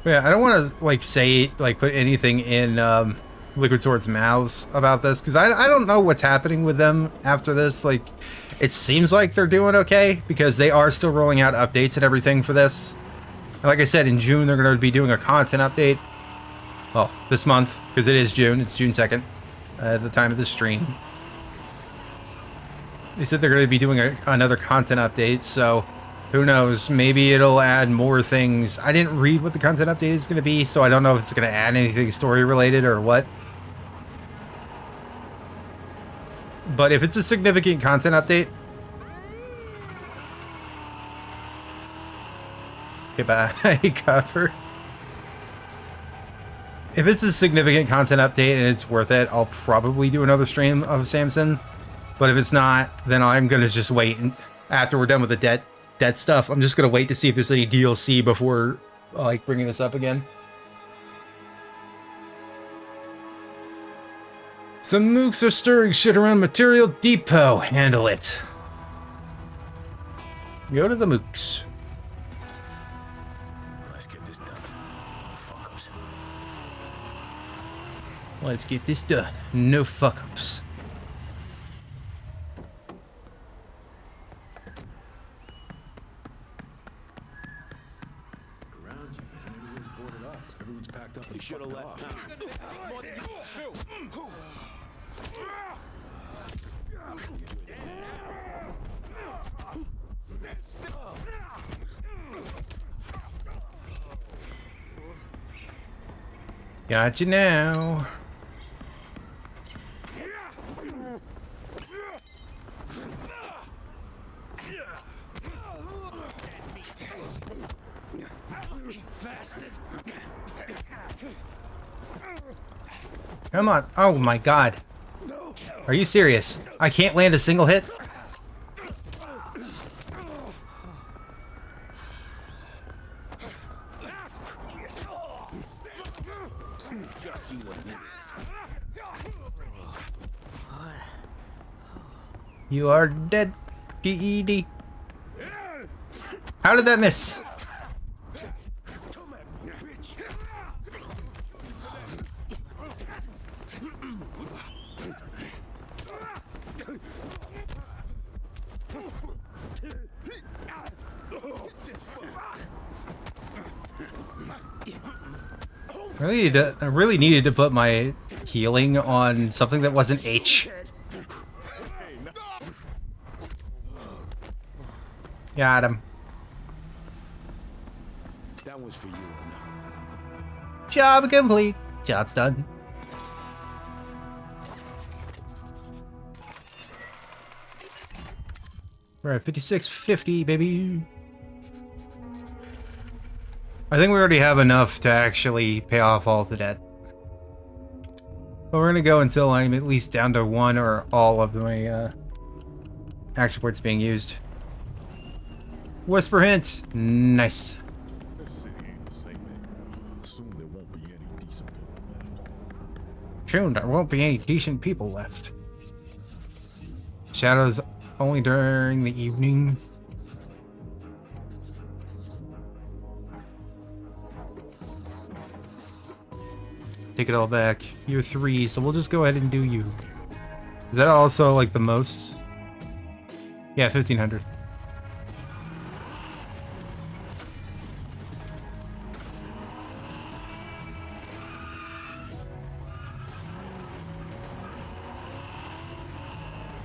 [SPEAKER 1] Yeah, I don't want to like say like put anything in Liquid Swords' mouths about this, because I don't know what's happening with them after this. Like, it seems like they're doing okay because they are still rolling out updates and everything for this. And like I said, in June they're going to be doing a content update. Well, this month, because it is June. It's June 2nd at the time of the stream. They said they're going to be doing another content update, so who knows? Maybe it'll add more things. I didn't read what the content update is going to be, so I don't know if it's going to add anything story related or what. But if it's a significant content update... Goodbye, cover. If it's a significant content update and it's worth it, I'll probably do another stream of Samson. But if it's not, then I'm going to just wait. And after we're done with the debt stuff, I'm just going to wait to see if there's any DLC before like bringing this up again. Some mooks are stirring shit around Material Depot. Handle it. Go to the mooks.
[SPEAKER 4] Let's get this done. No fuck-ups.
[SPEAKER 1] Let's get this done. No fuck-ups.
[SPEAKER 2] Around you, man. Everyone's boarded up. Everyone's packed up. You should have left town.
[SPEAKER 1] Got you now. Come on. Oh my god. Are you serious? I can't land a single hit? You are dead, D-E-D. How did that miss? I really needed to put my healing on something that wasn't H. Got him.
[SPEAKER 2] That one's for you, Una.
[SPEAKER 1] Job complete. Job's done. We're at 5650, baby. I think we already have enough to actually pay off all the debt. But we're gonna go until I'm at least down to one or all of my action points being used. Whisper hint. Nice.
[SPEAKER 8] This city ain't the same anymore. Soon there won't be any decent people left.
[SPEAKER 1] Soon there won't be any decent people left. Shadows only during the evening. Take it all back. You're 3, so we'll just go ahead and do you. Is that also like the most? Yeah, 1500.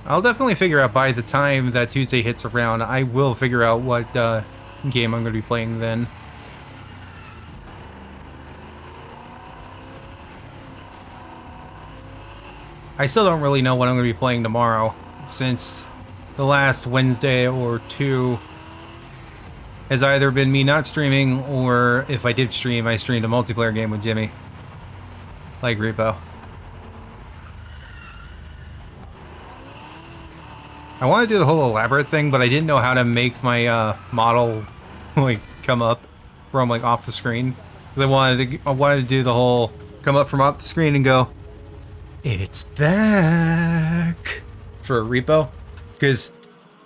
[SPEAKER 1] I'll definitely figure out by the time that Tuesday hits around. I will figure out what game I'm going to be playing then. I still don't really know what I'm going to be playing tomorrow, since the last Wednesday or two has either been me not streaming, or if I did stream, I streamed a multiplayer game with Jimmy. Like Repo. I want to do the whole elaborate thing, but I didn't know how to make my model like come up from like off the screen. I wanted to do the whole come up from off the screen and go, "It's back" for Repo, because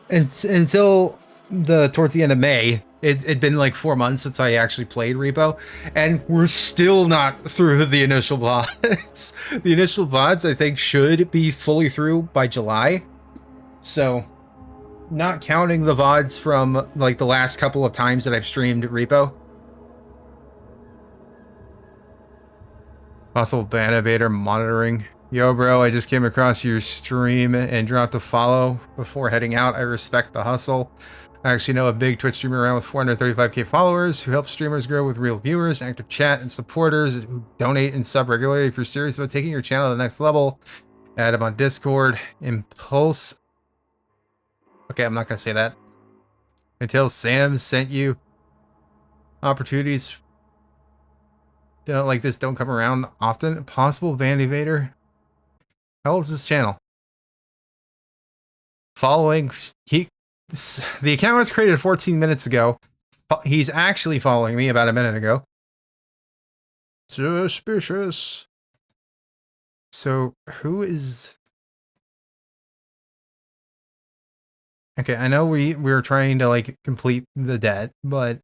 [SPEAKER 1] until towards the end of May, it'd been like 4 months since I actually played Repo, and we're still not through the initial VODs. The initial VODs I think should be fully through by July. So, not counting the VODs from, like, the last couple of times that I've streamed Repo. Possible ban evader monitoring. Yo, bro, I just came across your stream and dropped a follow before heading out. I respect the hustle. I actually know a big Twitch streamer around with 435k followers who helps streamers grow with real viewers, active chat, and supporters who donate and sub regularly. If you're serious about taking your channel to the next level, add him on Discord. Impulse. Okay, I'm not going to say that. Until Sam sent you opportunities like this don't come around often. Possible ban evader. How old is this channel? Following. The account was created 14 minutes ago. He's actually following me about a minute ago. Suspicious. So, who is... Okay, I know we were trying to, like, complete the debt, but...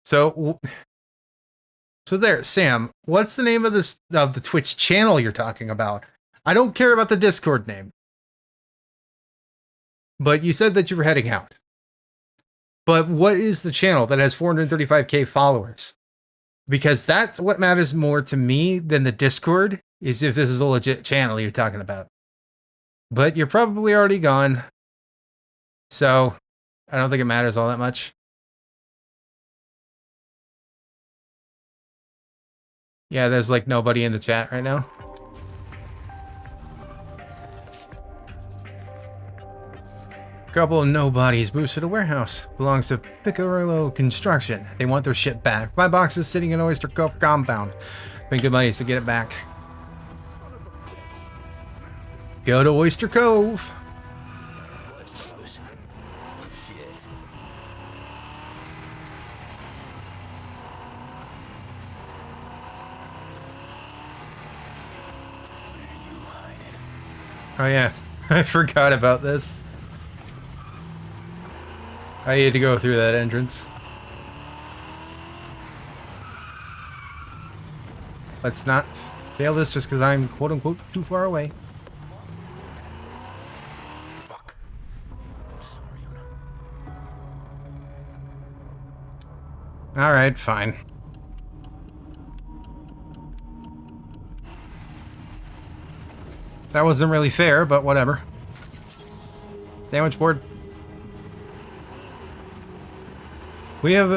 [SPEAKER 1] So there, Sam, what's the name of the Twitch channel you're talking about? I don't care about the Discord name. But you said that you were heading out. But what is the channel that has 435k followers? Because that's what matters more to me than the Discord, is if this is a legit channel you're talking about. But you're probably already gone. So, I don't think it matters all that much. Yeah, there's like nobody in the chat right now. Couple of nobodies boosted a warehouse. Belongs to Picarillo Construction. They want their shit back. My box is sitting in Oyster Cove compound. Been good money to get it back. Go to Oyster Cove.
[SPEAKER 4] Let's close. Shit. Where are you hiding?
[SPEAKER 1] Oh yeah, I forgot about this. I had to go through that entrance. Let's not fail this just because I'm quote-unquote too far away.
[SPEAKER 4] Fuck. I'm sorry, Una.
[SPEAKER 1] Alright, fine. That wasn't really fair, but whatever. Sandwich board. We have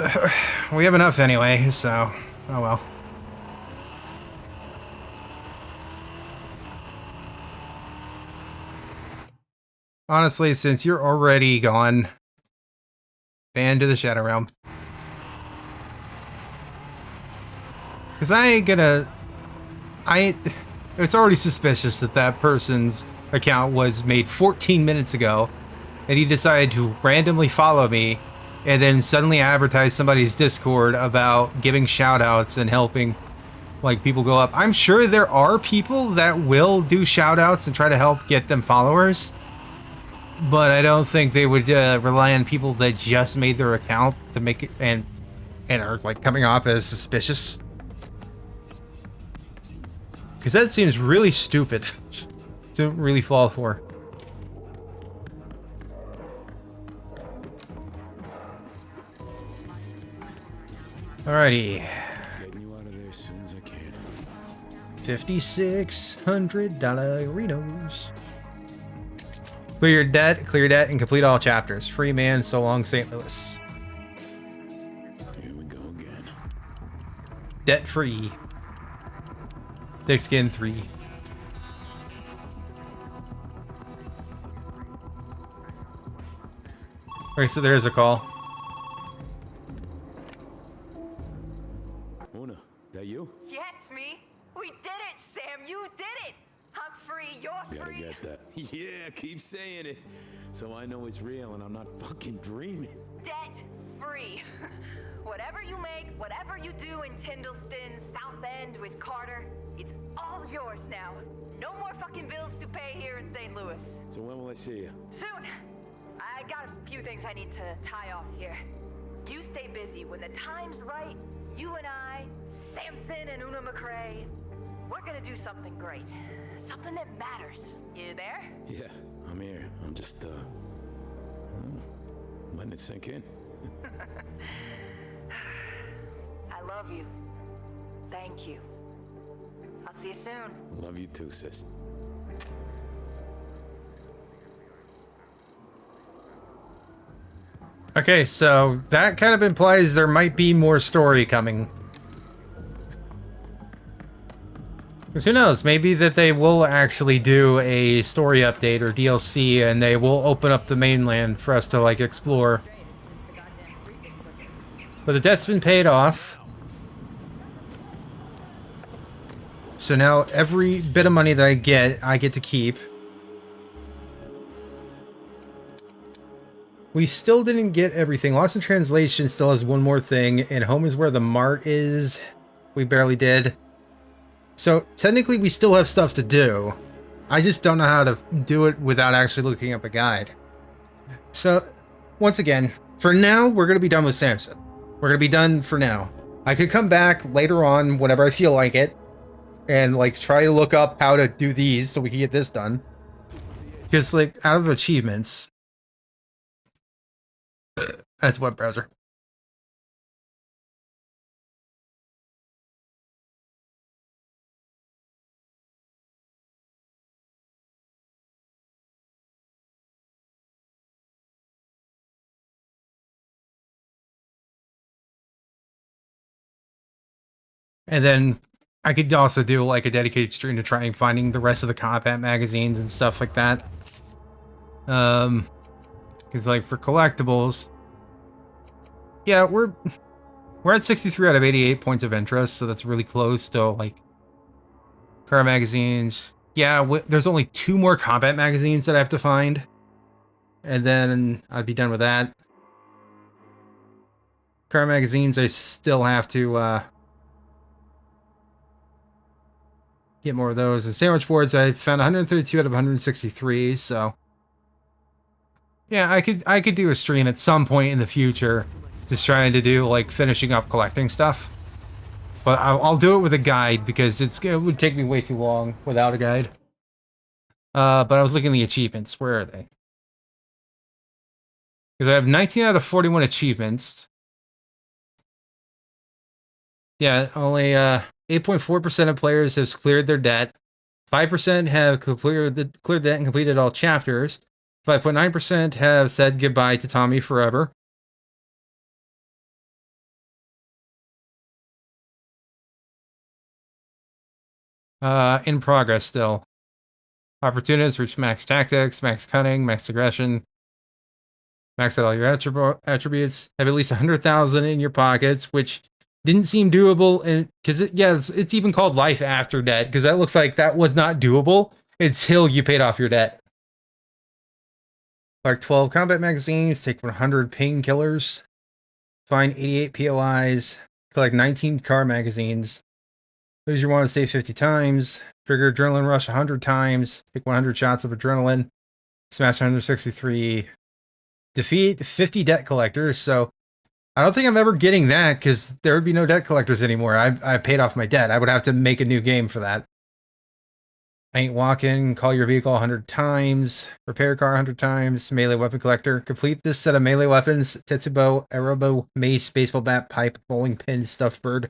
[SPEAKER 1] enough anyway, so oh well. Honestly, since you're already gone, ban to the Shadow Realm. Because I ain't gonna... It's already suspicious that that person's account was made 14 minutes ago, and he decided to randomly follow me, and then suddenly advertise somebody's Discord about giving shoutouts and helping, like, people go up. I'm sure there are people that will do shoutouts and try to help get them followers, but I don't think they would rely on people that just made their account to make it and are, like, coming off as suspicious. Because that seems really stupid to really fall for. Alrighty.
[SPEAKER 8] Getting you out of there as soon as I can.
[SPEAKER 1] $5,600 Rinos. Clear your debt, and complete all chapters. Free man, so long, St. Louis.
[SPEAKER 8] Here we go again.
[SPEAKER 1] Debt free. Thick skin 3. Okay, so there's a call.
[SPEAKER 8] Una, that you?
[SPEAKER 6] Yeah, it's me. We did it, Sam. You did it. I'm free. You're
[SPEAKER 8] Gotta
[SPEAKER 6] free.
[SPEAKER 8] get that. Yeah, keep saying it. So I know it's real and I'm not fucking dreaming.
[SPEAKER 6] Debt free. Whatever you make, whatever you do in Tyndallston, South End with Carter, it's all yours now. No more fucking bills to pay here in St. Louis.
[SPEAKER 8] So when will I see you?
[SPEAKER 6] Soon. I got a few things I need to tie off here. You stay busy. When the time's right, you and I, Samson and Una McRae, we're gonna do something great. Something that matters. You there?
[SPEAKER 8] Yeah, I'm here. I'm just, letting it sink in.
[SPEAKER 6] I love you. Thank you. I'll see you soon.
[SPEAKER 8] Love you too, sis.
[SPEAKER 1] Okay, so that kind of implies there might be more story coming. Because who knows, maybe that they will actually do a story update or DLC and they will open up the mainland for us to, like, explore. But the debt's been paid off. So now every bit of money that I get to keep. We still didn't get everything. Lost in Translation still has one more thing, and Home is Where the Mart is. We barely did. So technically we still have stuff to do. I just don't know how to do it without actually looking up a guide. So, once again, for now, we're going to be done with Samson. We're going to be done for now. I could come back later on whenever I feel like it, and, like, try to look up how to do these so we can get this done. Just, like, out of achievements. That's web browser. And then I could also do, like, a dedicated stream to try and finding the rest of the combat magazines and stuff like that. Because, like, for collectibles, yeah, we're at 63 out of 88 points of interest, so that's really close to, like, car magazines. Yeah, there's only 2 more combat magazines that I have to find, and then I'd be done with that. Car magazines, I still have to get more of those. And sandwich boards, I found 132 out of 163, so yeah, I could do a stream at some point in the future, just trying to do, like, finishing up collecting stuff. But I'll do it with a guide because it would take me way too long without a guide. But I was looking at the achievements. Where are they? Because I have 19 out of 41 achievements. Yeah, only 8.4% of players have cleared their debt. 5% have cleared the debt and completed all chapters. 5.9% have said goodbye to Tommy forever. In progress still. Opportunists reach max tactics, max cunning, max aggression. Max out all your attributes. Have at least 100,000 in your pockets, which didn't seem doable. And because it's even called life after debt, because that looks like that was not doable until you paid off your debt. Like 12 combat magazines, take 100 painkillers, find 88 POIs, collect 19 car magazines. Lose your want to save 50 times, trigger adrenaline rush 100 times, take 100 shots of adrenaline, smash 163, defeat 50 debt collectors. So I don't think I'm ever getting that because there would be no debt collectors anymore. I paid off my debt. I would have to make a new game for that. Ain't walking, call your vehicle 100 times, repair car 100 times, melee weapon collector. Complete this set of melee weapons: Tetsubo, arrowbow, mace, baseball bat, pipe, bowling pin, stuffed bird,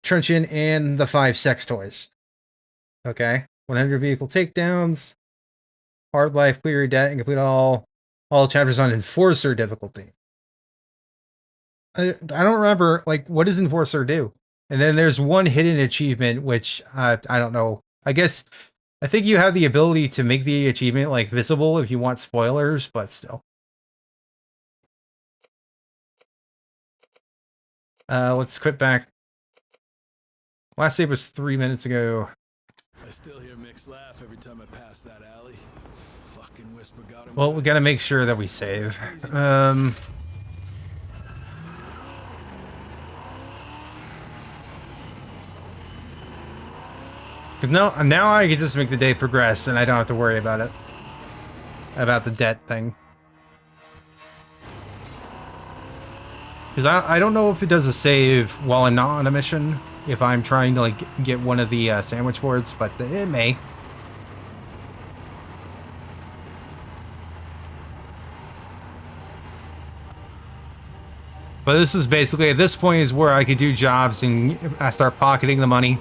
[SPEAKER 1] truncheon, and the 5 sex toys. Okay. 100 vehicle takedowns, hard life, clear your debt, and complete all chapters on Enforcer difficulty. I don't remember, like, what does Enforcer do? And then there's one hidden achievement, which I don't know. I think you have the ability to make the achievement, like, visible if you want spoilers, but still. Let's quit back. Last save was 3 minutes ago.
[SPEAKER 2] I still hear Mick's laugh every time I pass that alley. Fucking whisper got him.
[SPEAKER 1] Well, we gotta make sure that we save. Because now I can just make the day progress and I don't have to worry about it. About the debt thing. Because I don't know if it does a save while I'm not on a mission. If I'm trying to, like, get one of the sandwich boards, but it may. But this is basically, at this point, is where I could do jobs and I start pocketing the money.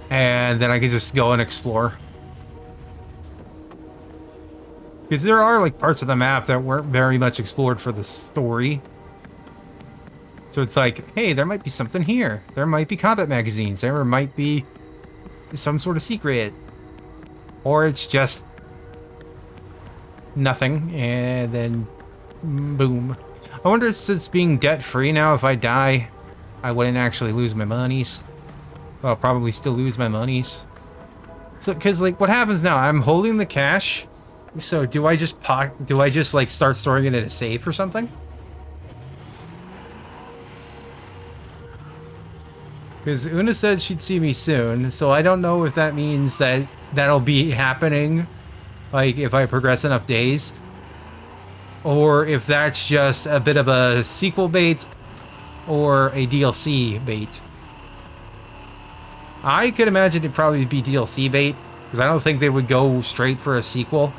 [SPEAKER 1] And then I can just go and explore. Because there are, like, parts of the map that weren't very much explored for the story. So it's like, hey, there might be something here. There might be combat magazines. There might be some sort of secret. Or it's just nothing. And then, boom. I wonder, since being debt-free now, if I die, I wouldn't actually lose my monies. Well, I'll probably still lose my monies. So, because, like, what happens now? I'm holding the cash. So, do I just like, start storing it in a safe or something? Because Una said she'd see me soon, so I don't know if that means that that'll be happening, like, if I progress enough days. Or if that's just a bit of a sequel bait or a DLC bait. I could imagine it'd probably be DLC bait, because I don't think they would go straight for a sequel,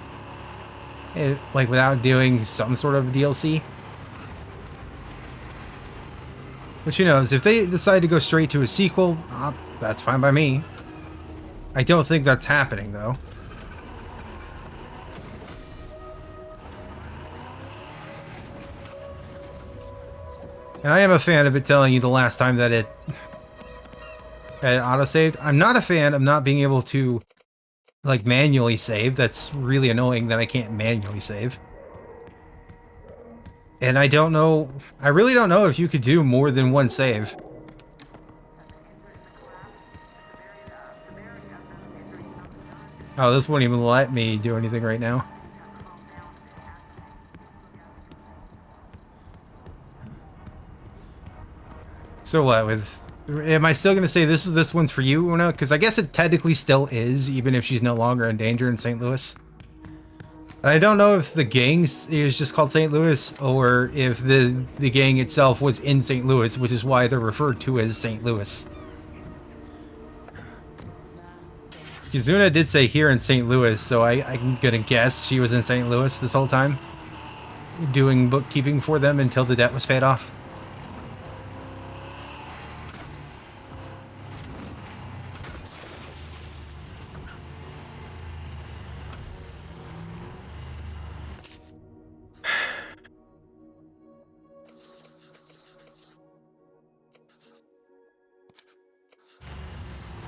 [SPEAKER 1] like, without doing some sort of DLC. But who knows, if they decide to go straight to a sequel, that's fine by me. I don't think that's happening, though. And I am a fan of it telling you the last time that it autosaved. I'm not a fan of not being able to, like, manually save. That's really annoying that I can't manually save. And I don't know, I really don't know if you could do more than one save. Oh, this won't even let me do anything right now. So what, am I still going to say this one's for you, Una? Because I guess it technically still is, even if she's no longer in danger in St. Louis. I don't know if the gang is just called St. Louis, or if the gang itself was in St. Louis, which is why they're referred to as St. Louis. Kizuna did say here in St. Louis, so I'm gonna guess she was in St. Louis this whole time, doing bookkeeping for them until the debt was paid off.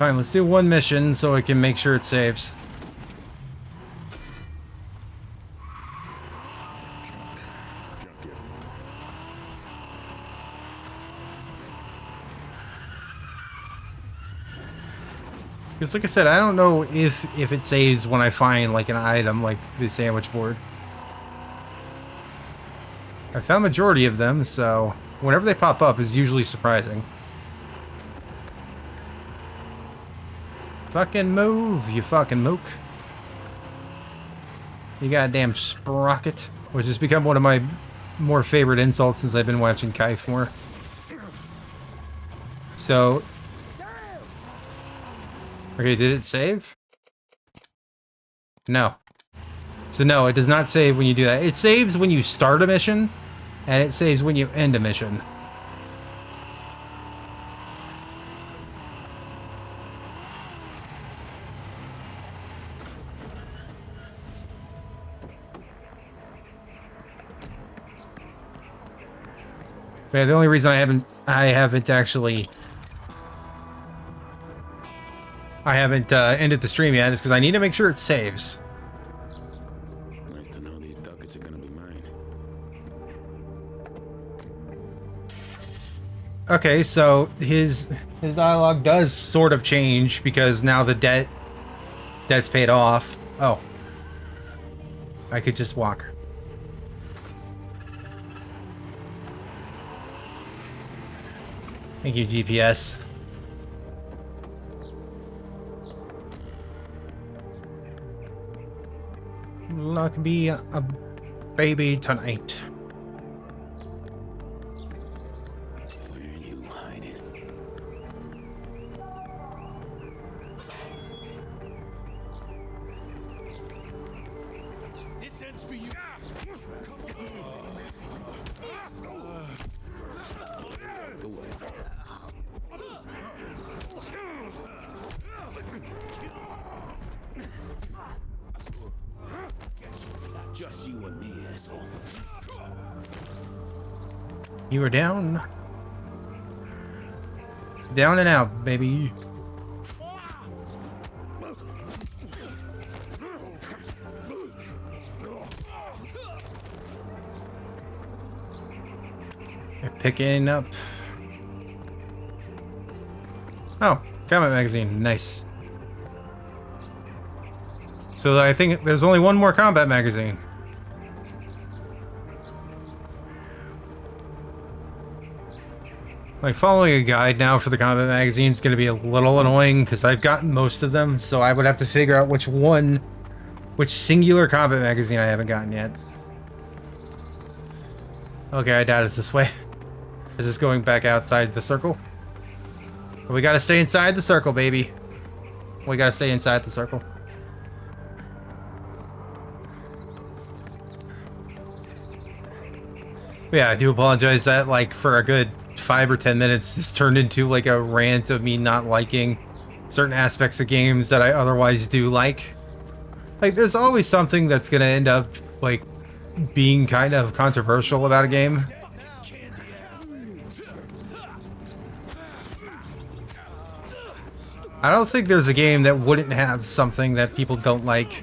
[SPEAKER 1] Fine, let's do one mission so I can make sure it saves. Because like I said, I don't know if it saves when I find like an item like the sandwich board. I found majority of them, so whenever they pop up is usually surprising. Fucking move, you fucking mook. You goddamn sprocket. Which has become one of my more favorite insults since I've been watching Kaif more. So... Okay, did it save? No. So no, it does not save when you do that. It saves when you start a mission, and it saves when you end a mission. Yeah, the only reason I haven't ended the stream yet is because I need to make sure it saves.
[SPEAKER 8] Nice to know these ducats are gonna be mine.
[SPEAKER 1] Okay, so his dialogue does sort of change because now the debt's paid off. Oh. I could just walk. Thank you, GPS. Luck be a baby tonight.
[SPEAKER 8] Where are you hiding?
[SPEAKER 2] This ends for you.
[SPEAKER 8] Go away. Just you and me, asshole.
[SPEAKER 1] You are down. Down and out, baby. You're picking up. Oh, Combat Magazine. Nice. So I think there's only one more Combat Magazine. Like, following a guide now for the Combat Magazine is going to be a little annoying because I've gotten most of them, so I would have to figure out which singular Combat Magazine I haven't gotten yet. Okay, I doubt it's this way. Is this going back outside the circle? But we gotta stay inside the circle, baby. We gotta stay inside the circle. Yeah, I do apologize that, like, for a good 5 or 10 minutes, this turned into, like, a rant of me not liking certain aspects of games that I otherwise do like. Like, there's always something that's gonna end up, like, being kind of controversial about a game. I don't think there's a game that wouldn't have something that people don't like,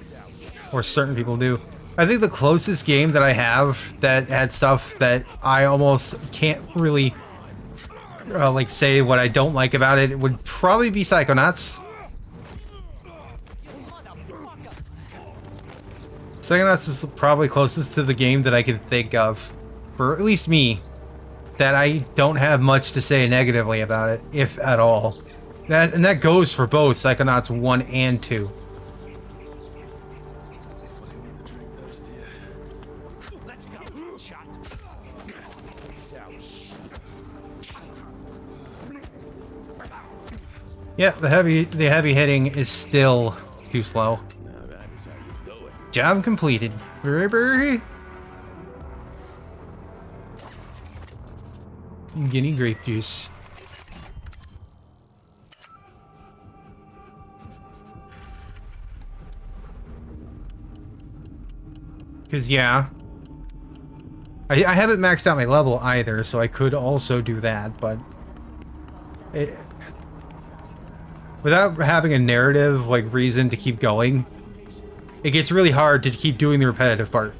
[SPEAKER 1] or certain people do. I think the closest game that I have that had stuff that I almost can't really like say what I don't like about it would probably be Psychonauts. Psychonauts is probably closest to the game that I can think of, for at least me, that I don't have much to say negatively about it, if at all. And that goes for both Psychonauts 1 and 2.
[SPEAKER 2] Let's go, shot.
[SPEAKER 1] Yeah, the heavy hitting is still too slow.
[SPEAKER 8] Now that is how you do it.
[SPEAKER 1] Job completed. Burr. Guinea grape juice. Because, yeah. I haven't maxed out my level either, so I could also do that, but... without having a narrative, like, reason to keep going, it gets really hard to keep doing the repetitive part.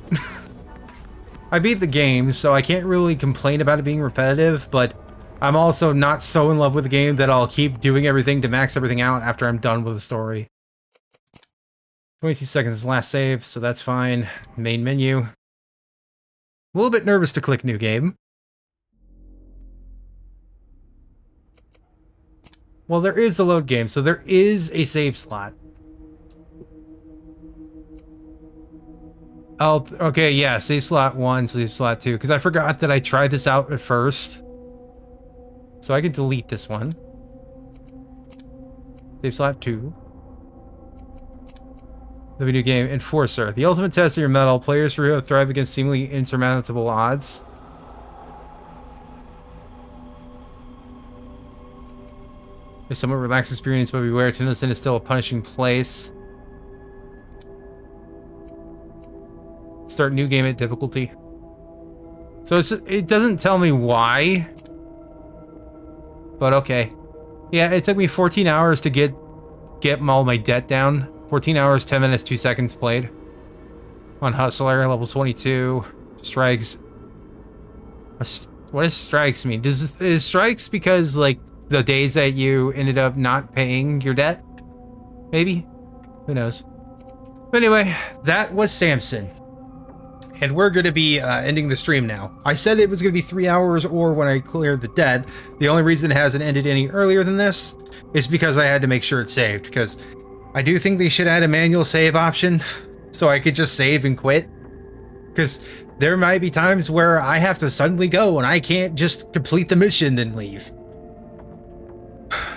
[SPEAKER 1] I beat the game, so I can't really complain about it being repetitive, but I'm also not so in love with the game that I'll keep doing everything to max everything out after I'm done with the story. 22 seconds is last save, so that's fine. Main menu. A little bit nervous to click new game. Well, there is a load game, so there is a save slot. Okay, yeah, save slot 1, save slot 2, because I forgot that I tried this out at first. So I can delete this one. Save slot 2. The video game Enforcer. The ultimate test of your metal. Players who thrive against seemingly insurmountable odds. A somewhat relaxed experience, but beware, Tennyson is still a punishing place. Start new game at difficulty. So it's just, it doesn't tell me why. But okay. Yeah, it took me 14 hours to get all my debt down. 14 hours, 10 minutes, 2 seconds played. On Hustler, level 22. Strikes. What does strikes mean? Is strikes because, like, the days that you ended up not paying your debt? Maybe? Who knows? But anyway, that was Samson. And we're going to be ending the stream now. I said it was going to be 3 hours or when I cleared the debt. The only reason it hasn't ended any earlier than this is because I had to make sure it's saved. Because I do think they should add a manual save option so I could just save and quit. Because there might be times where I have to suddenly go and I can't just complete the mission then leave.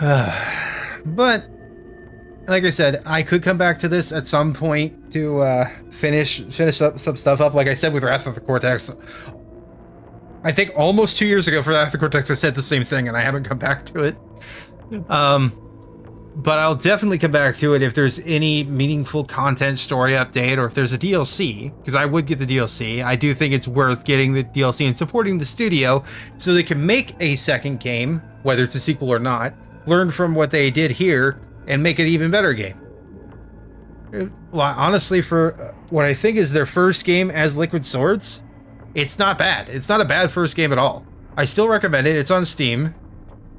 [SPEAKER 1] But like I said, I could come back to this at some point to finish up some stuff up. Like I said with Wrath of the Cortex, I think almost 2 years ago for Wrath of the Cortex, I said the same thing, and I haven't come back to it. But I'll definitely come back to it if there's any meaningful content, story update, or if there's a DLC, because I would get the DLC. I do think it's worth getting the DLC and supporting the studio so they can make a second game, whether it's a sequel or not, learn from what they did here, and make it an even better game. Well, honestly, for what I think is their first game as Liquid Swords, it's not bad. It's not a bad first game at all. I still recommend it. It's on Steam.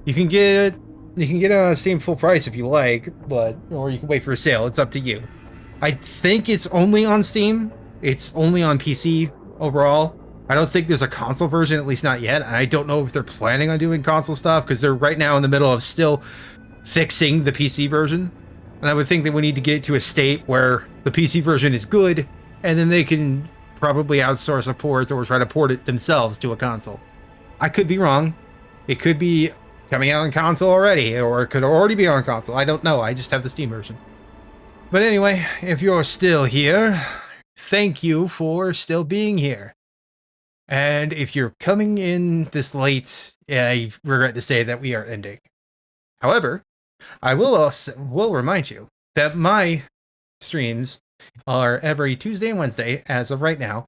[SPEAKER 1] You can get it on Steam full price if you like, or you can wait for a sale. It's up to you. I think it's only on Steam. It's only on PC overall. I don't think there's a console version, at least not yet. And I don't know if they're planning on doing console stuff because they're right now in the middle of still fixing the PC version. And I would think they would need to get to a state where the PC version is good, and then they can probably outsource a port or try to port it themselves to a console. I could be wrong. It could be coming out on console already, or it could already be on console. I don't know. I just have the Steam version. But anyway, if you're still here, thank you for still being here. And if you're coming in this late, I regret to say that we are ending. However, I will remind you that my streams are every Tuesday and Wednesday, as of right now,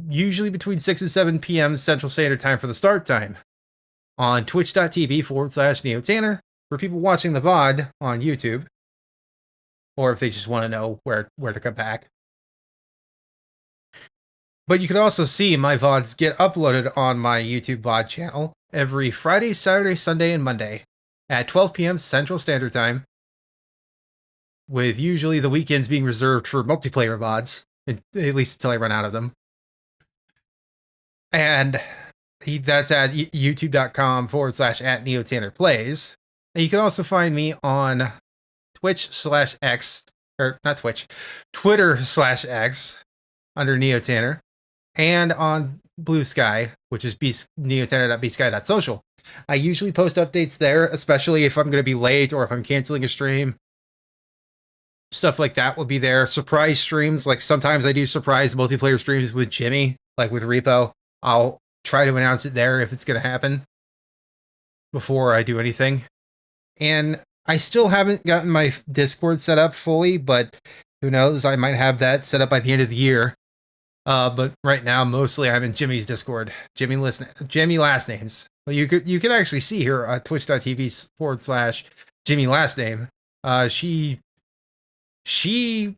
[SPEAKER 1] usually between 6 and 7 p.m. Central Standard Time for the start time, on twitch.tv/NeoTanner for people watching the VOD on YouTube, or if they just want to know where to come back. But you can also see my VODs get uploaded on my YouTube VOD channel every Friday, Saturday, Sunday, and Monday at 12 p.m. Central Standard Time, with usually the weekends being reserved for multiplayer VODs, at least until I run out of them. And that's at youtube.com/@NeoTannerPlays. And you can also find me on Twitch/X, or not Twitch, Twitter/X under NeoTanner, and on Blue Sky, which is neotanner.bsky.social. I usually post updates there, especially if I'm going to be late or if I'm canceling a stream. Stuff like that will be there. Surprise streams, like sometimes I do surprise multiplayer streams with Jimmy, like with Repo. I'll try to announce it there if it's going to happen before I do anything. And I still haven't gotten my Discord set up fully, but who knows? I might have that set up by the end of the year. But right now, mostly I'm in Jimmy's Discord. Jimmy last names. Well, you could actually see her at twitch.tv/Jimmy last name. She streams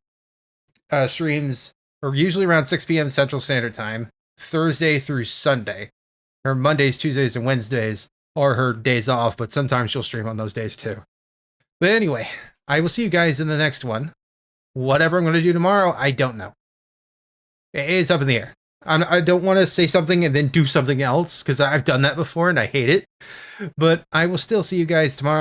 [SPEAKER 1] or usually around 6 p.m. Central Standard Time, Thursday through Sunday. Her Mondays, Tuesdays, and Wednesdays are her days off, but sometimes she'll stream on those days too. But anyway, I will see you guys in the next one. Whatever I'm going to do tomorrow, I don't know. It's up in the air. I don't want to say something and then do something else, because I've done that before and I hate it. But I will still see you guys tomorrow.